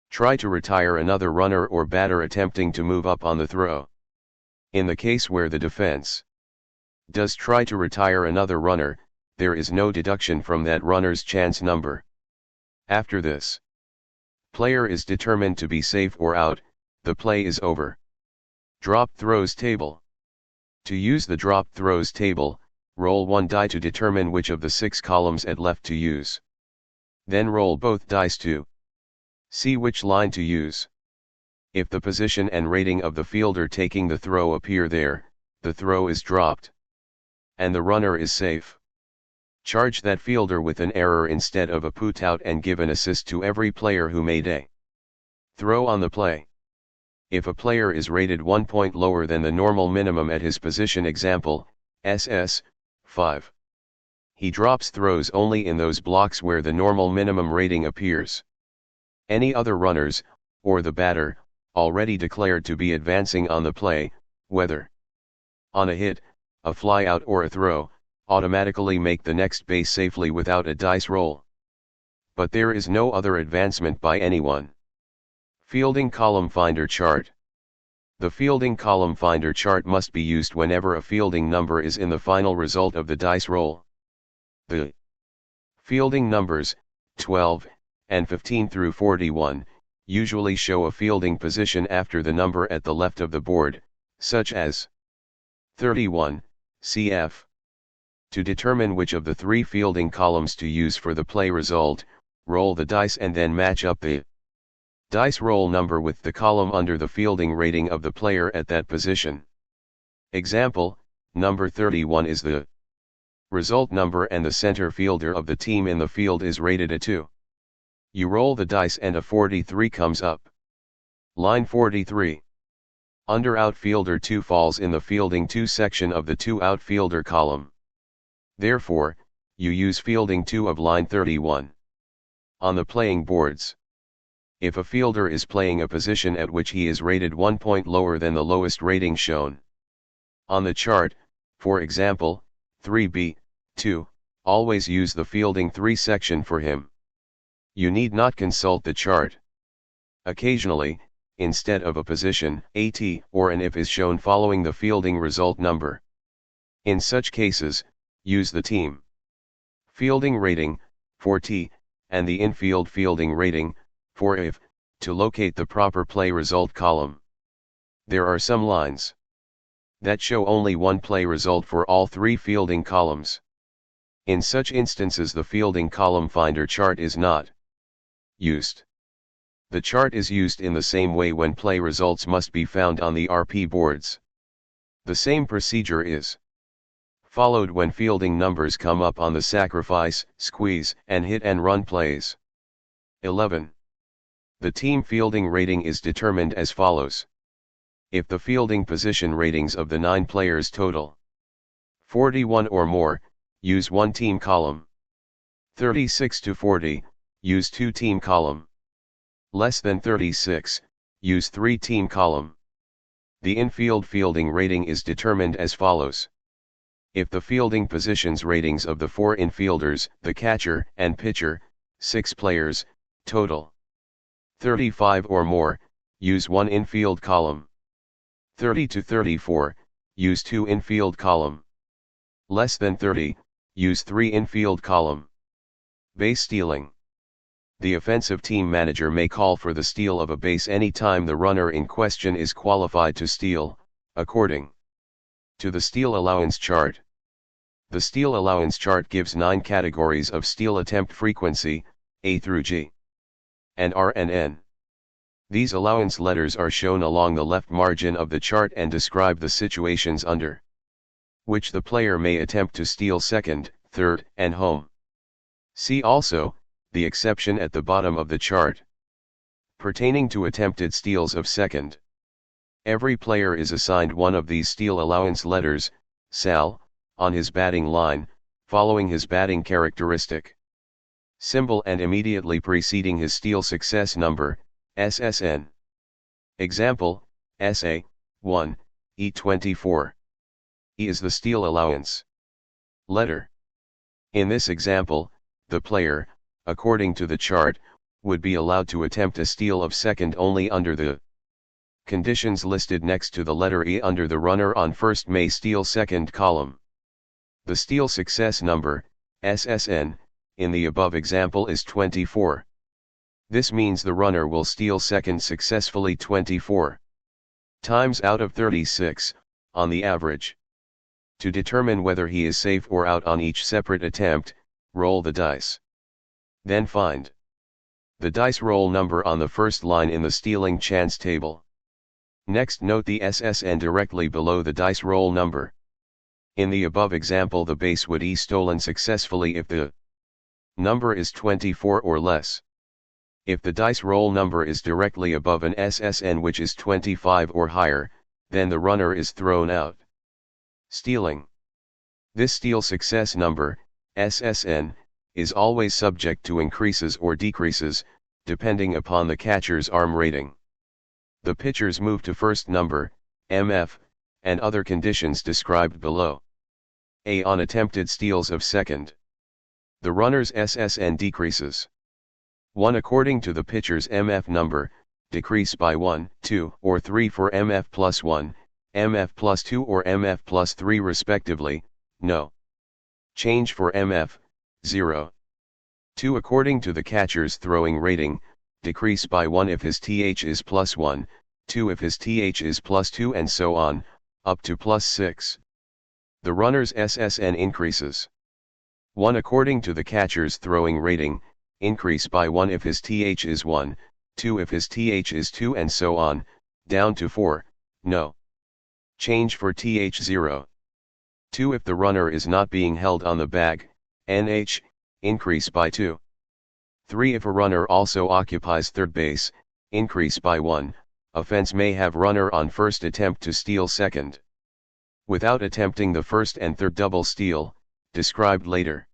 try to retire another runner or batter attempting to move up on the throw. In the case where the defense does try to retire another runner, there is no deduction from that runner's chance number. After this player is determined to be safe or out, the play is over. Drop throws table. To use the drop throws table, roll one die to determine which of the 6 columns at left to use. Then roll both dice to see which line to use. If the position and rating of the fielder taking the throw appear there, the throw is dropped, and the runner is safe. Charge that fielder with an error instead of a putout and give an assist to every player who made a throw on the play. If a player is rated 1 point lower than the normal minimum at his position, example, SS, 5. He drops throws only in those blocks where the normal minimum rating appears. Any other runners, or the batter, already declared to be advancing on the play, whether on a hit, a fly out or a throw, automatically make the next base safely without a dice roll. But there is no other advancement by anyone. Fielding column finder chart. The fielding column finder chart must be used whenever a fielding number is in the final result of the dice roll. The fielding numbers, 12, and 15 through 41, usually show a fielding position after the number at the left of the board, such as 31, cf. To determine which of the 3 fielding columns to use for the play result, roll the dice and then match up the dice roll number with the column under the fielding rating of the player at that position. Example, number 31 is the result number and the center fielder of the team in the field is rated a 2. You roll the dice and a 43 comes up. Line 43. Under outfielder 2 falls in the fielding 2 section of the 2 outfielder column. Therefore, you use fielding 2 of line 31. On the playing boards, if a fielder is playing a position at which he is rated 1 point lower than the lowest rating shown on the chart, for example, 3B, 2, always use the fielding 3 section for him. You need not consult the chart. Occasionally, instead of a position, AT, or an if is shown following the fielding result number. In such cases, use the team fielding rating, for T, and the infield fielding rating, for if, to locate the proper play result column. There are some lines that show only one play result for all three fielding columns. In such instances the fielding column finder chart is not used. The chart is used in the same way when play results must be found on the RP boards. The same procedure is followed when fielding numbers come up on the sacrifice, squeeze, and hit and run plays. 11. The team fielding rating is determined as follows. If the fielding position ratings of the 9 players total 41 or more, use 1 team column. 36 to 40, use 2 team column. Less than 36, use 3 team column. The infield fielding rating is determined as follows. If the fielding positions ratings of the 4 infielders, the catcher and pitcher, 6 players, total 35 or more, use 1 infield column. 30 to 34, use 2 infield column. Less than 30, use 3 infield column. Base stealing. The offensive team manager may call for the steal of a base any time the runner in question is qualified to steal, according to the steal allowance chart. The steal allowance chart gives 9 categories of steal attempt frequency, A through G, and R and N. These allowance letters are shown along the left margin of the chart and describe the situations under which the player may attempt to steal second, third, and home. See also the exception at the bottom of the chart. Pertaining to attempted steals of second. Every player is assigned one of these steal allowance letters, SAL, on his batting line, following his batting characteristic symbol and immediately preceding his steal success number, SSN. Example, SA, 1, E24. E is the steal allowance letter. In this example, the player, according to the chart, would be allowed to attempt a steal of second only under the conditions listed next to the letter E under the runner on first may steal second column. The steal success number, SSN, in the above example is 24. This means the runner will steal second successfully 24 times out of 36, on the average. To determine whether he is safe or out on each separate attempt, roll the dice. Then find the dice roll number on the first line in the stealing chance table. Next note the SSN directly below the dice roll number. In the above example the base would be stolen successfully if the number is 24 or less. If the dice roll number is directly above an SSN which is 25 or higher, then the runner is thrown out. Stealing. This steal success number, SSN, is always subject to increases or decreases, depending upon the catcher's arm rating. The pitcher's move to first number, MF, and other conditions described below. A on attempted steals of second. The runner's SSN decreases. 1 according to the pitcher's MF number, decrease by 1, 2, or 3 for MF plus 1, MF plus 2 or MF plus 3 respectively, no change for MF, 0. 2 according to the catcher's throwing rating, decrease by 1 if his TH is plus 1, 2 if his TH is plus 2 and so on, up to plus 6. The runner's SSN increases. 1 according to the catcher's throwing rating, increase by 1 if his TH is 1, 2 if his TH is 2 and so on, down to 4, no change for TH 0. 2 if the runner is not being held on the bag, NH, increase by 2. 3 if a runner also occupies third base, increase by 1, offense may have runner on first attempt to steal second. Without attempting the first and third double steal, described later.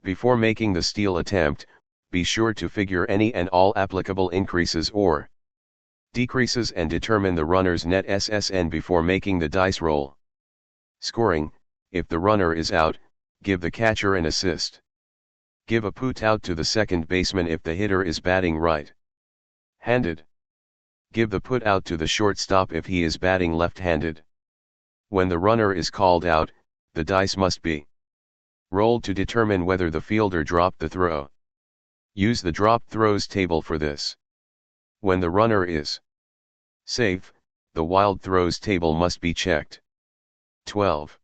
Before making the steal attempt, be sure to figure any and all applicable increases or decreases and determine the runner's net SSN before making the dice roll. Scoring, if the runner is out, give the catcher an assist. Give a put out to the second baseman if the hitter is batting right-handed. Give the put out to the shortstop if he is batting left-handed. When the runner is called out, the dice must be rolled to determine whether the fielder dropped the throw. Use the drop throws table for this. When the runner is safe, the wild throws table must be checked. 12.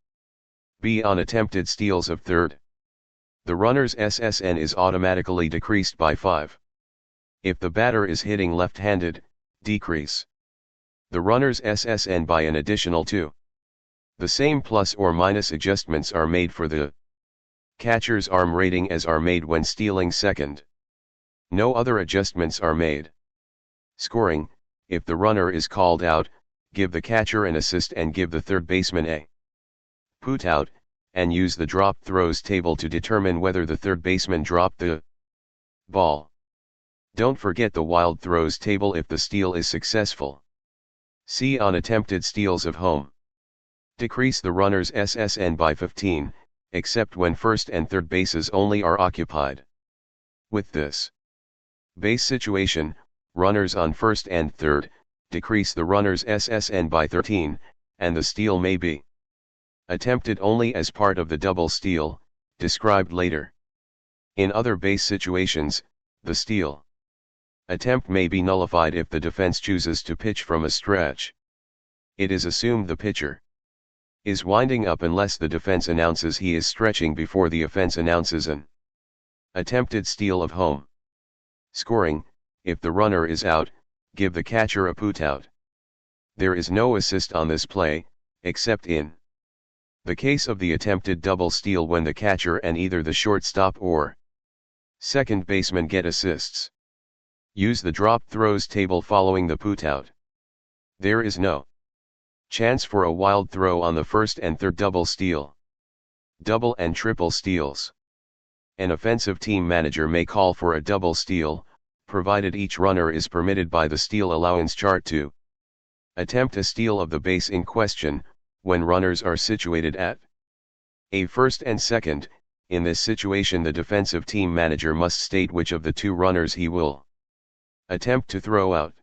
B. On attempted steals of third. The runner's SSN is automatically decreased by 5. If the batter is hitting left-handed, decrease the runner's SSN by an additional 2. The same plus or minus adjustments are made for the catcher's arm rating as are made when stealing second. No other adjustments are made. Scoring: if the runner is called out, give the catcher an assist and give the third baseman a put out, and use the drop throws table to determine whether the third baseman dropped the ball. Don't forget the wild throws table if the steal is successful. C. On attempted steals of home. Decrease the runner's SSN by 15, except when first and third bases only are occupied. With this base situation, runners on first and third, decrease the runner's SSN by 13, and the steal may be attempted only as part of the double steal, described later. In other base situations, the steal attempt may be nullified if the defense chooses to pitch from a stretch. It is assumed the pitcher is winding up unless the defense announces he is stretching before the offense announces an attempted steal of home. Scoring: if the runner is out, give the catcher a putout. There is no assist on this play, except in the case of the attempted double steal when the catcher and either the shortstop or second baseman get assists. Use the drop throws table following the putout. There is no chance for a wild throw on the first and third double steal. Double and triple steals. An offensive team manager may call for a double steal, provided each runner is permitted by the steal allowance chart to attempt a steal of the base in question, when runners are situated at a first and second. In this situation the defensive team manager must state which of the two runners he will attempt to throw out.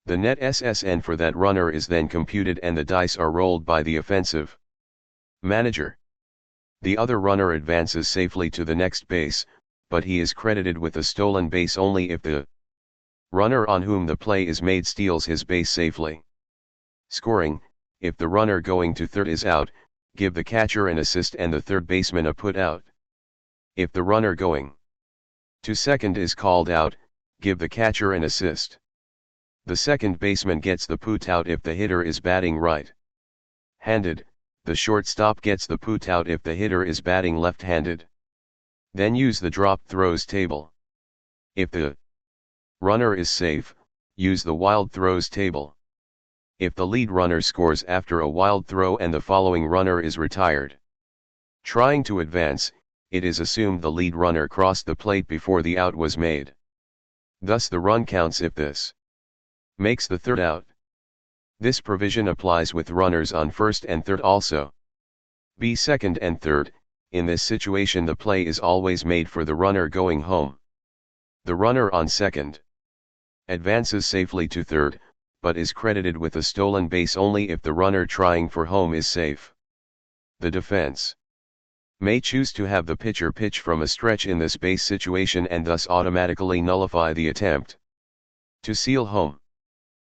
The net SSN for that runner is then computed and the dice are rolled by the offensive manager. The other runner advances safely to the next base, but he is credited with a stolen base only if the runner on whom the play is made steals his base safely. Scoring: if the runner going to third is out, give the catcher an assist and the third baseman a put out. If the runner going to second is called out, give the catcher an assist. The second baseman gets the put out if the hitter is batting right-handed, the shortstop gets the put out if the hitter is batting left-handed. Then use the drop throws table. If the runner is safe, use the wild throws table. If the lead runner scores after a wild throw and the following runner is retired trying to advance, it is assumed the lead runner crossed the plate before the out was made. Thus the run counts if this makes the third out. This provision applies with runners on first and third also. B. Second and third. In this situation the play is always made for the runner going home. The runner on second advances safely to third, but is credited with a stolen base only if the runner trying for home is safe. The defense may choose to have the pitcher pitch from a stretch in this base situation and thus automatically nullify the attempt to seal home.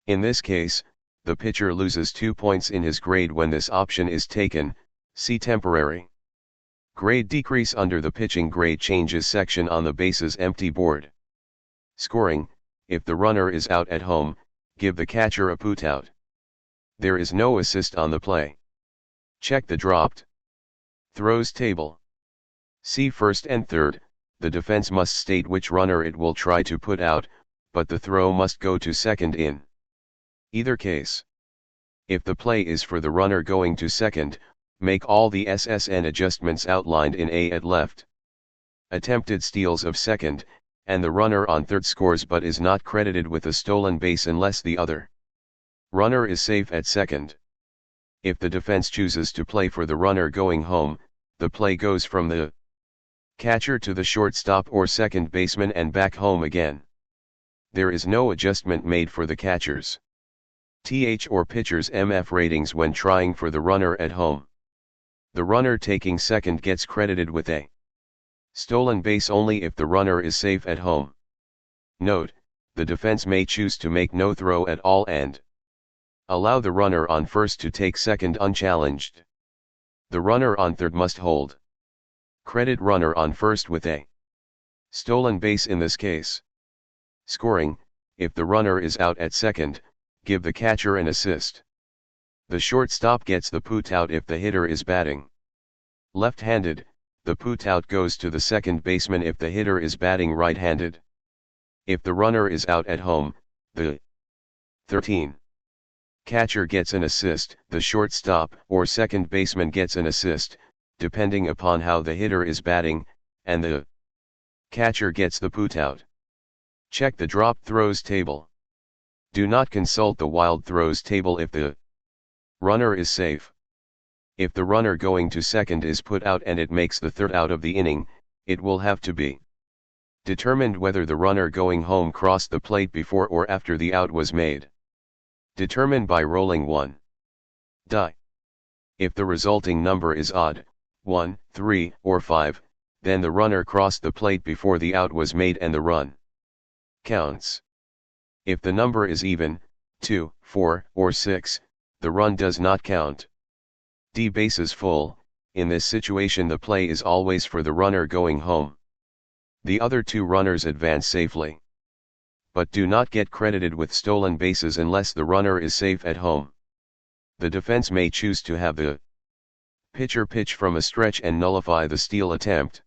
In this case, the pitcher loses 2 points in his grade when this option is taken. See temporary grade decrease under the pitching grade changes section on the bases empty board. Scoring: if the runner is out at home, give the catcher a put out. There is no assist on the play. Check the dropped throws table. See first and third. The defense must state which runner it will try to put out, but the throw must go to second in either case. If the play is for the runner going to second, make all the SSN adjustments outlined in A at left. Attempted steals of second, and the runner on third scores but is not credited with a stolen base unless the other runner is safe at second. If the defense chooses to play for the runner going home, the play goes from the catcher to the shortstop or second baseman and back home again. There is no adjustment made for the catcher's TH or pitcher's MF ratings when trying for the runner at home. The runner taking second gets credited with a stolen base only if the runner is safe at home. Note: the defense may choose to make no throw at all and allow the runner on first to take second unchallenged. The runner on third must hold. Credit runner on first with a stolen base in this case. Scoring, if the runner is out at second, give the catcher an assist. The shortstop gets the putout if the hitter is batting left-handed, the putout goes to the second baseman if the hitter is batting right-handed. If the runner is out at home, the 13 catcher gets an assist, the shortstop or second baseman gets an assist, depending upon how the hitter is batting, and the catcher gets the putout. Check the drop throws table. Do not consult the wild throws table if the runner is safe. If the runner going to second is put out and it makes the third out of the inning, it will have to be determined whether the runner going home crossed the plate before or after the out was made. Determined by rolling one die. If the resulting number is odd, 1, 3, or 5, then the runner crossed the plate before the out was made and the run counts. If the number is even, 2, 4, or 6, the run does not count. D bases full, in this situation the play is always for the runner going home. The other two runners advance safely. But do not get credited with stolen bases unless the runner is safe at home. The defense may choose to have the pitcher pitch from a stretch and nullify the steal attempt.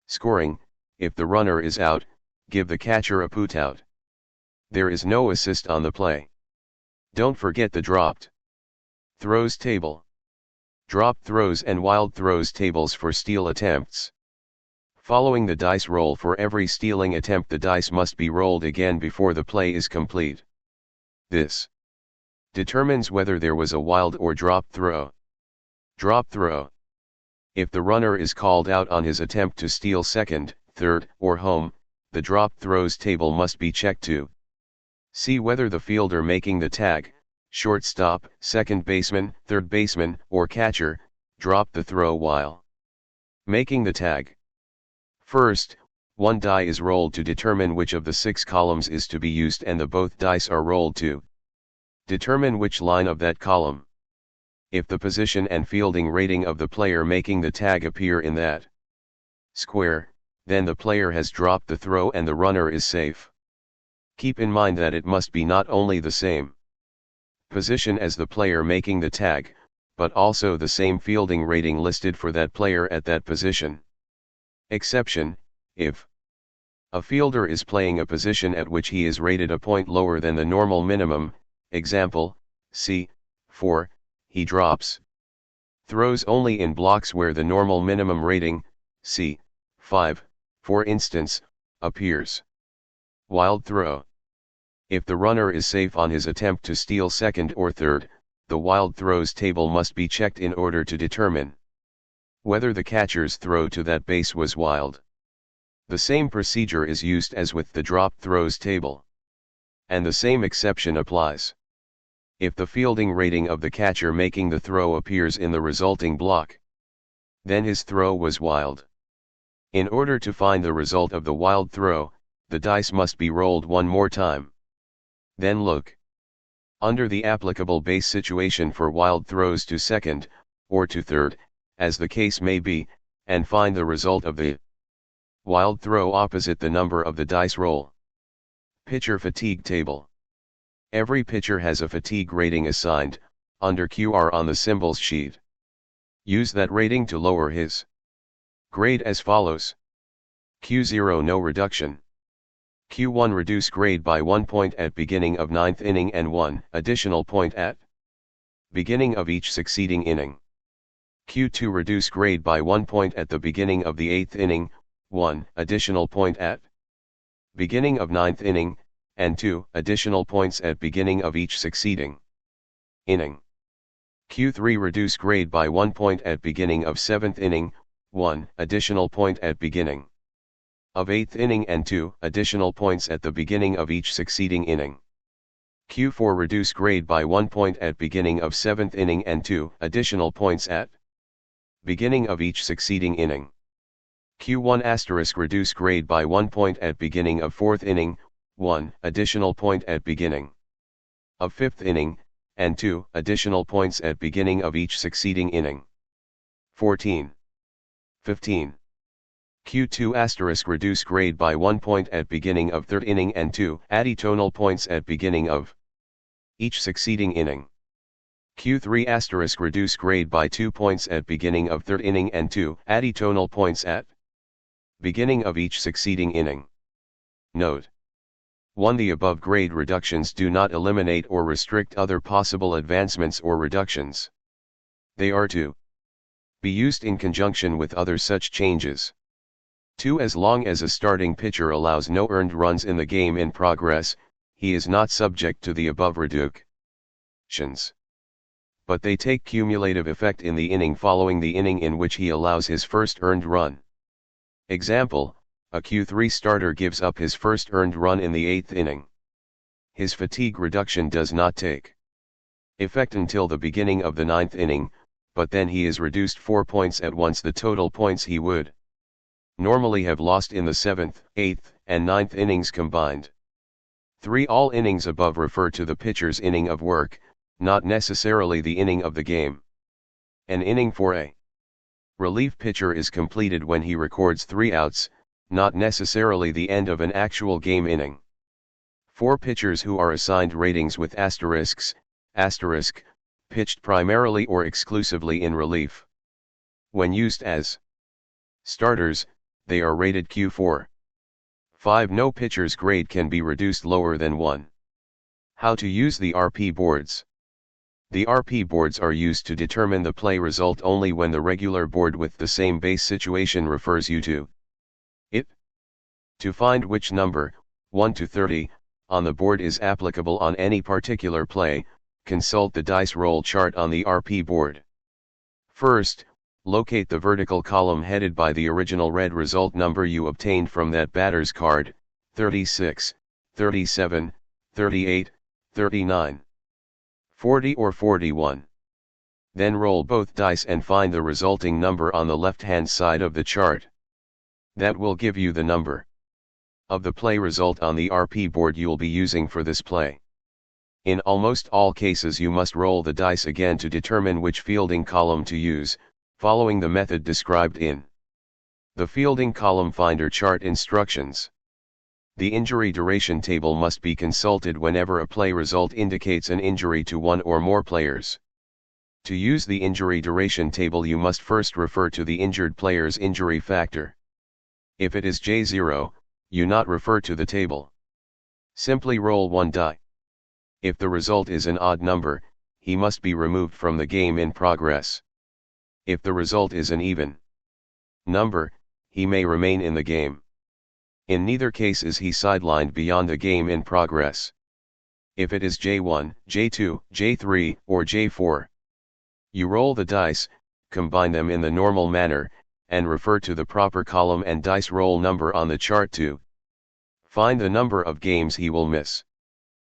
Scoring, if the runner is out, give the catcher a putout. There is no assist on the play. Don't forget the dropped throws table. Drop throws and wild throws tables for steal attempts. Following the dice roll for every stealing attempt, the dice must be rolled again before the play is complete. This determines whether there was a wild or drop throw. Drop throw. If the runner is called out on his attempt to steal second, third, or home, the drop throws table must be checked to see whether the fielder making the tag, shortstop, second baseman, third baseman, or catcher, dropped the throw while making the tag. First, one die is rolled to determine which of the 6 columns is to be used, and the both dice are rolled to determine which line of that column. If the position and fielding rating of the player making the tag appear in that square, then the player has dropped the throw and the runner is safe. Keep in mind that it must be not only the same position as the player making the tag, but also the same fielding rating listed for that player at that position. Exception, if a fielder is playing a position at which he is rated a point lower than the normal minimum, example, C4, he drops throws only in blocks where the normal minimum rating, C5, for instance, appears. Wild throw. If the runner is safe on his attempt to steal second or third, the wild throws table must be checked in order to determine whether the catcher's throw to that base was wild. The same procedure is used as with the drop throws table. And the same exception applies. If the fielding rating of the catcher making the throw appears in the resulting block, then his throw was wild. In order to find the result of the wild throw, the dice must be rolled one more time. Then look under the applicable base situation for wild throws to second, or to third, as the case may be, and find the result of the wild throw opposite the number of the dice roll. Pitcher fatigue table. Every pitcher has a fatigue rating assigned, under QR on the symbols sheet. Use that rating to lower his grade as follows. Q0 no reduction. Q1 reduce grade by 1 point at beginning of 9th inning and 1 additional point at beginning of each succeeding inning. Q2 reduce grade by 1 point at the beginning of the 8th inning, 1 additional point at beginning of 9th inning, and 2 additional points at beginning of each succeeding inning. Q3 reduce grade by 1 point at beginning of 7th inning, 1 additional point at beginning of 8th inning and 2 additional points at the beginning of each succeeding inning. Q4 reduce grade by 1 point at beginning of 7th inning and 2 additional points at beginning of each succeeding inning. Q1 asterisk reduce grade by 1 point at beginning of 4th inning, 1 additional point at beginning of 5th inning, and 2 additional points at beginning of each succeeding inning. 14. 15. Q2 asterisk reduce grade by 1 point at beginning of third inning and 2 additional points at beginning of each succeeding inning. Q3 asterisk reduce grade by 2 points at beginning of third inning and 2 additional points at beginning of each succeeding inning. Note: 1. The above grade reductions do not eliminate or restrict other possible advancements or reductions. They are to be used in conjunction with other such changes. 2. As long as a starting pitcher allows no earned runs in the game in progress, he is not subject to the above reductions. But they take cumulative effect in the inning following the inning in which he allows his first earned run. Example: a Q3 starter gives up his first earned run in the 8th inning. His fatigue reduction does not take effect until the beginning of the 9th inning, but then he is reduced 4 points at once the total points he would normally have lost in the 7th, 8th, and 9th innings combined. 3. All innings above refer to the pitcher's inning of work, not necessarily the inning of the game. An inning for a relief pitcher is completed when he records 3 outs, not necessarily the end of an actual game inning. 4. Pitchers who are assigned ratings with asterisks, pitched primarily or exclusively in relief. When used as starters, they are rated Q4. 5. No pitcher's grade can be reduced lower than 1. How to use the RP boards. The RP boards are used to determine the play result only when the regular board with the same base situation refers you to it. To find which number, 1 to 30, on the board is applicable on any particular play, consult the dice roll chart on the RP board. First, locate the vertical column headed by the original red result number you obtained from that batter's card, 36, 37, 38, 39, 40 or 41. Then roll both dice and find the resulting number on the left-hand side of the chart. That will give you the number of the play result on the RP board you'll be using for this play. In almost all cases you must roll the dice again to determine which fielding column to use, following the method described in the fielding column finder chart instructions. The injury duration table must be consulted whenever a play result indicates an injury to one or more players. To use the injury duration table you must first refer to the injured player's injury factor. If it is J0, you not refer to the table. Simply roll one die. If the result is an odd number, he must be removed from the game in progress. If the result is an even number, he may remain in the game. In neither case is he sidelined beyond the game in progress. If it is J1, J2, J3, or J4, you roll the dice, combine them in the normal manner, and refer to the proper column and dice roll number on the chart to find the number of games he will miss.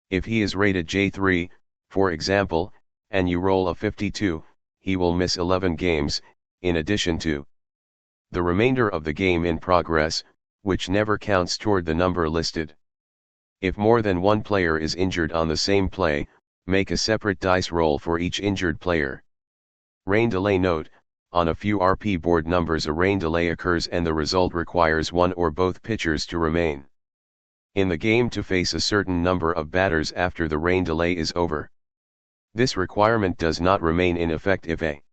If he is rated J3, for example, and you roll a 52, he will miss 11 games, in addition to the remainder of the game in progress, which never counts toward the number listed. If more than one player is injured on the same play, make a separate dice roll for each injured player. Rain delay. Note: on a few RP board numbers a rain delay occurs and the result requires one or both pitchers to remain in the game to face a certain number of batters after the rain delay is over. This requirement does not remain in effect if a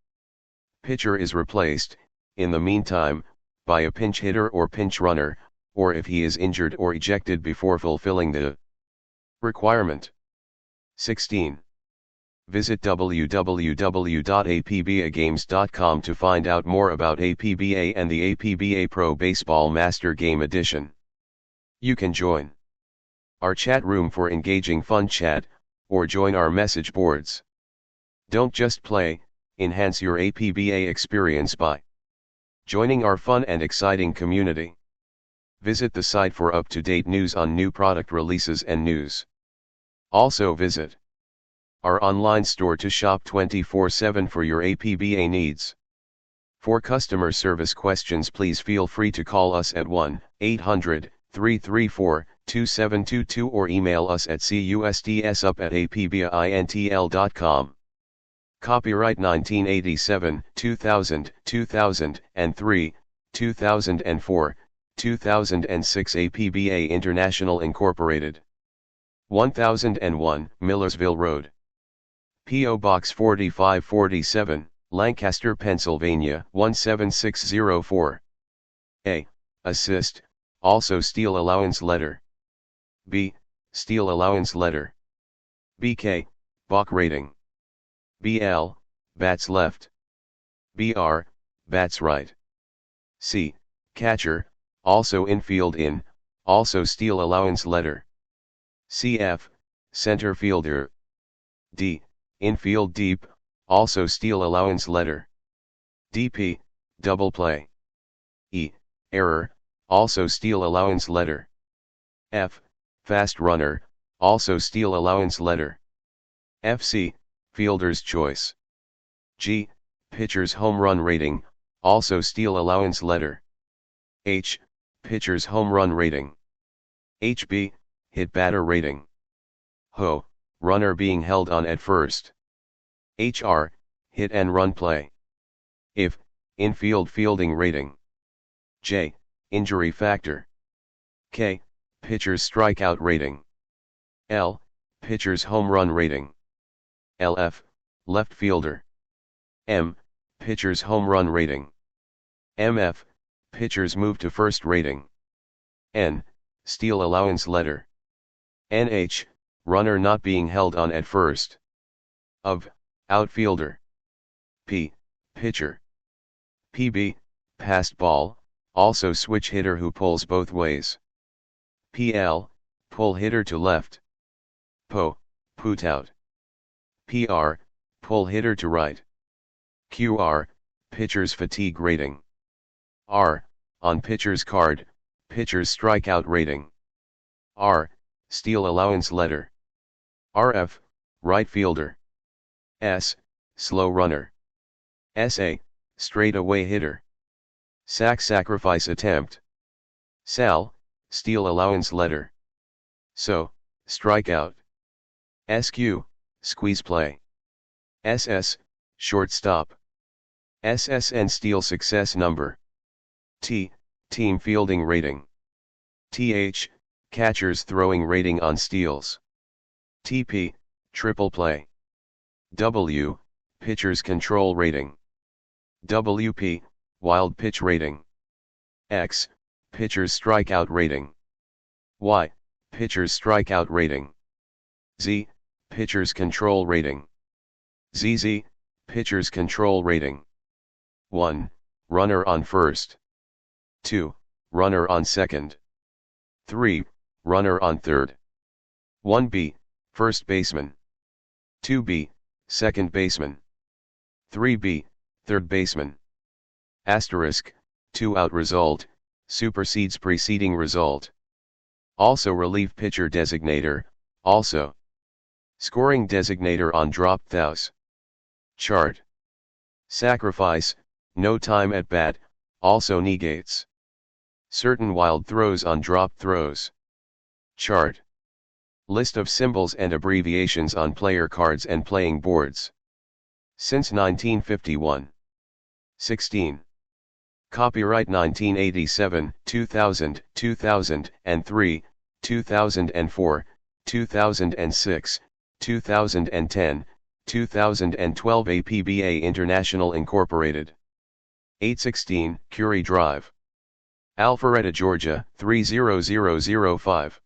pitcher is replaced, in the meantime, by a pinch hitter or pinch runner, or if he is injured or ejected before fulfilling the requirement. 16. Visit www.apbagames.com to find out more about APBA and the APBA Pro Baseball Master Game Edition. You can join our chat room for engaging fun chat, or join our message boards. Don't just play, enhance your APBA experience by joining our fun and exciting community. Visit the site for up-to-date news on new product releases and news. Also visit our online store to shop 24/7 for your APBA needs. For customer service questions, please feel free to call us at 1-800-334-2722 or email us at custsup@apbaintl.com. Copyright 1987, 2000, 2003, 2004, 2006 APBA International Incorporated. 1001, Millersville Road. P.O. Box 4547, Lancaster, Pennsylvania 17604. A. Assist, also Steel Allowance Letter. B. Steel Allowance Letter. BK, Balk Rating. BL, Bats Left. BR, Bats Right. C. Catcher, also Infield In, also Steel Allowance Letter. CF, Center Fielder. D. Infield Deep, also Steel Allowance Letter. DP, Double Play. E. Error, also Steel Allowance Letter. F. Fast Runner, also Steel Allowance Letter. FC, Fielder's Choice. G. Pitcher's Home Run Rating, also Steel Allowance Letter. H. Pitcher's Home Run Rating. HB, Hit Batter Rating. HO, Runner being held on at first. HR, Hit and Run Play. IF, Infield Fielding Rating. J. Injury Factor. K. Pitcher's Strikeout Rating. L. Pitcher's Home Run Rating. LF, Left Fielder. M. Pitcher's Home Run Rating. MF, Pitcher's Move to First Rating. N. Steel Allowance Letter. NH, Runner not being held on at first. Of, Outfielder. P. Pitcher. PB, Passed Ball, also Switch Hitter who pulls both ways. PL, Pull Hitter to left. PO, Put Out. PR, Pull Hitter to right. QR, Pitcher's Fatigue Rating. R, on Pitcher's Card, Pitcher's Strikeout Rating. R, Steel Allowance Letter. RF, Right Fielder. S, Slow Runner. SA, Straight Away Hitter. Sack Sacrifice Attempt. SAL, Steel Allowance Letter. SO, Strikeout. SQ, Squeeze Play. SS, Shortstop. SSN Steal Success Number. T, Team Fielding Rating. TH, Catcher's Throwing Rating on Steals. TP, Triple Play. W, Pitcher's Control Rating. WP, Wild Pitch Rating. X, Pitcher's Strikeout Rating. Y, Pitcher's Strikeout Rating. Z, Pitcher's Control Rating. ZZ, Pitcher's Control Rating. 1. Runner on first. 2. Runner on second. 3. Runner on third. 1B, First Baseman. 2B, Second Baseman. 3B, Third Baseman. Asterisk, 2 out result, supersedes preceding result. Also relief pitcher designator, also. Scoring designator on dropped throws. Chart. Sacrifice, no time at bat, also negates. Certain wild throws on dropped throws. Chart. List of symbols and abbreviations on player cards and playing boards. Since 1951. 16. Copyright 1987, 2000, 2003, 2004, 2006, 2010, 2012 APBA International Incorporated. 816, Curie Drive. Alpharetta, Georgia, 30005.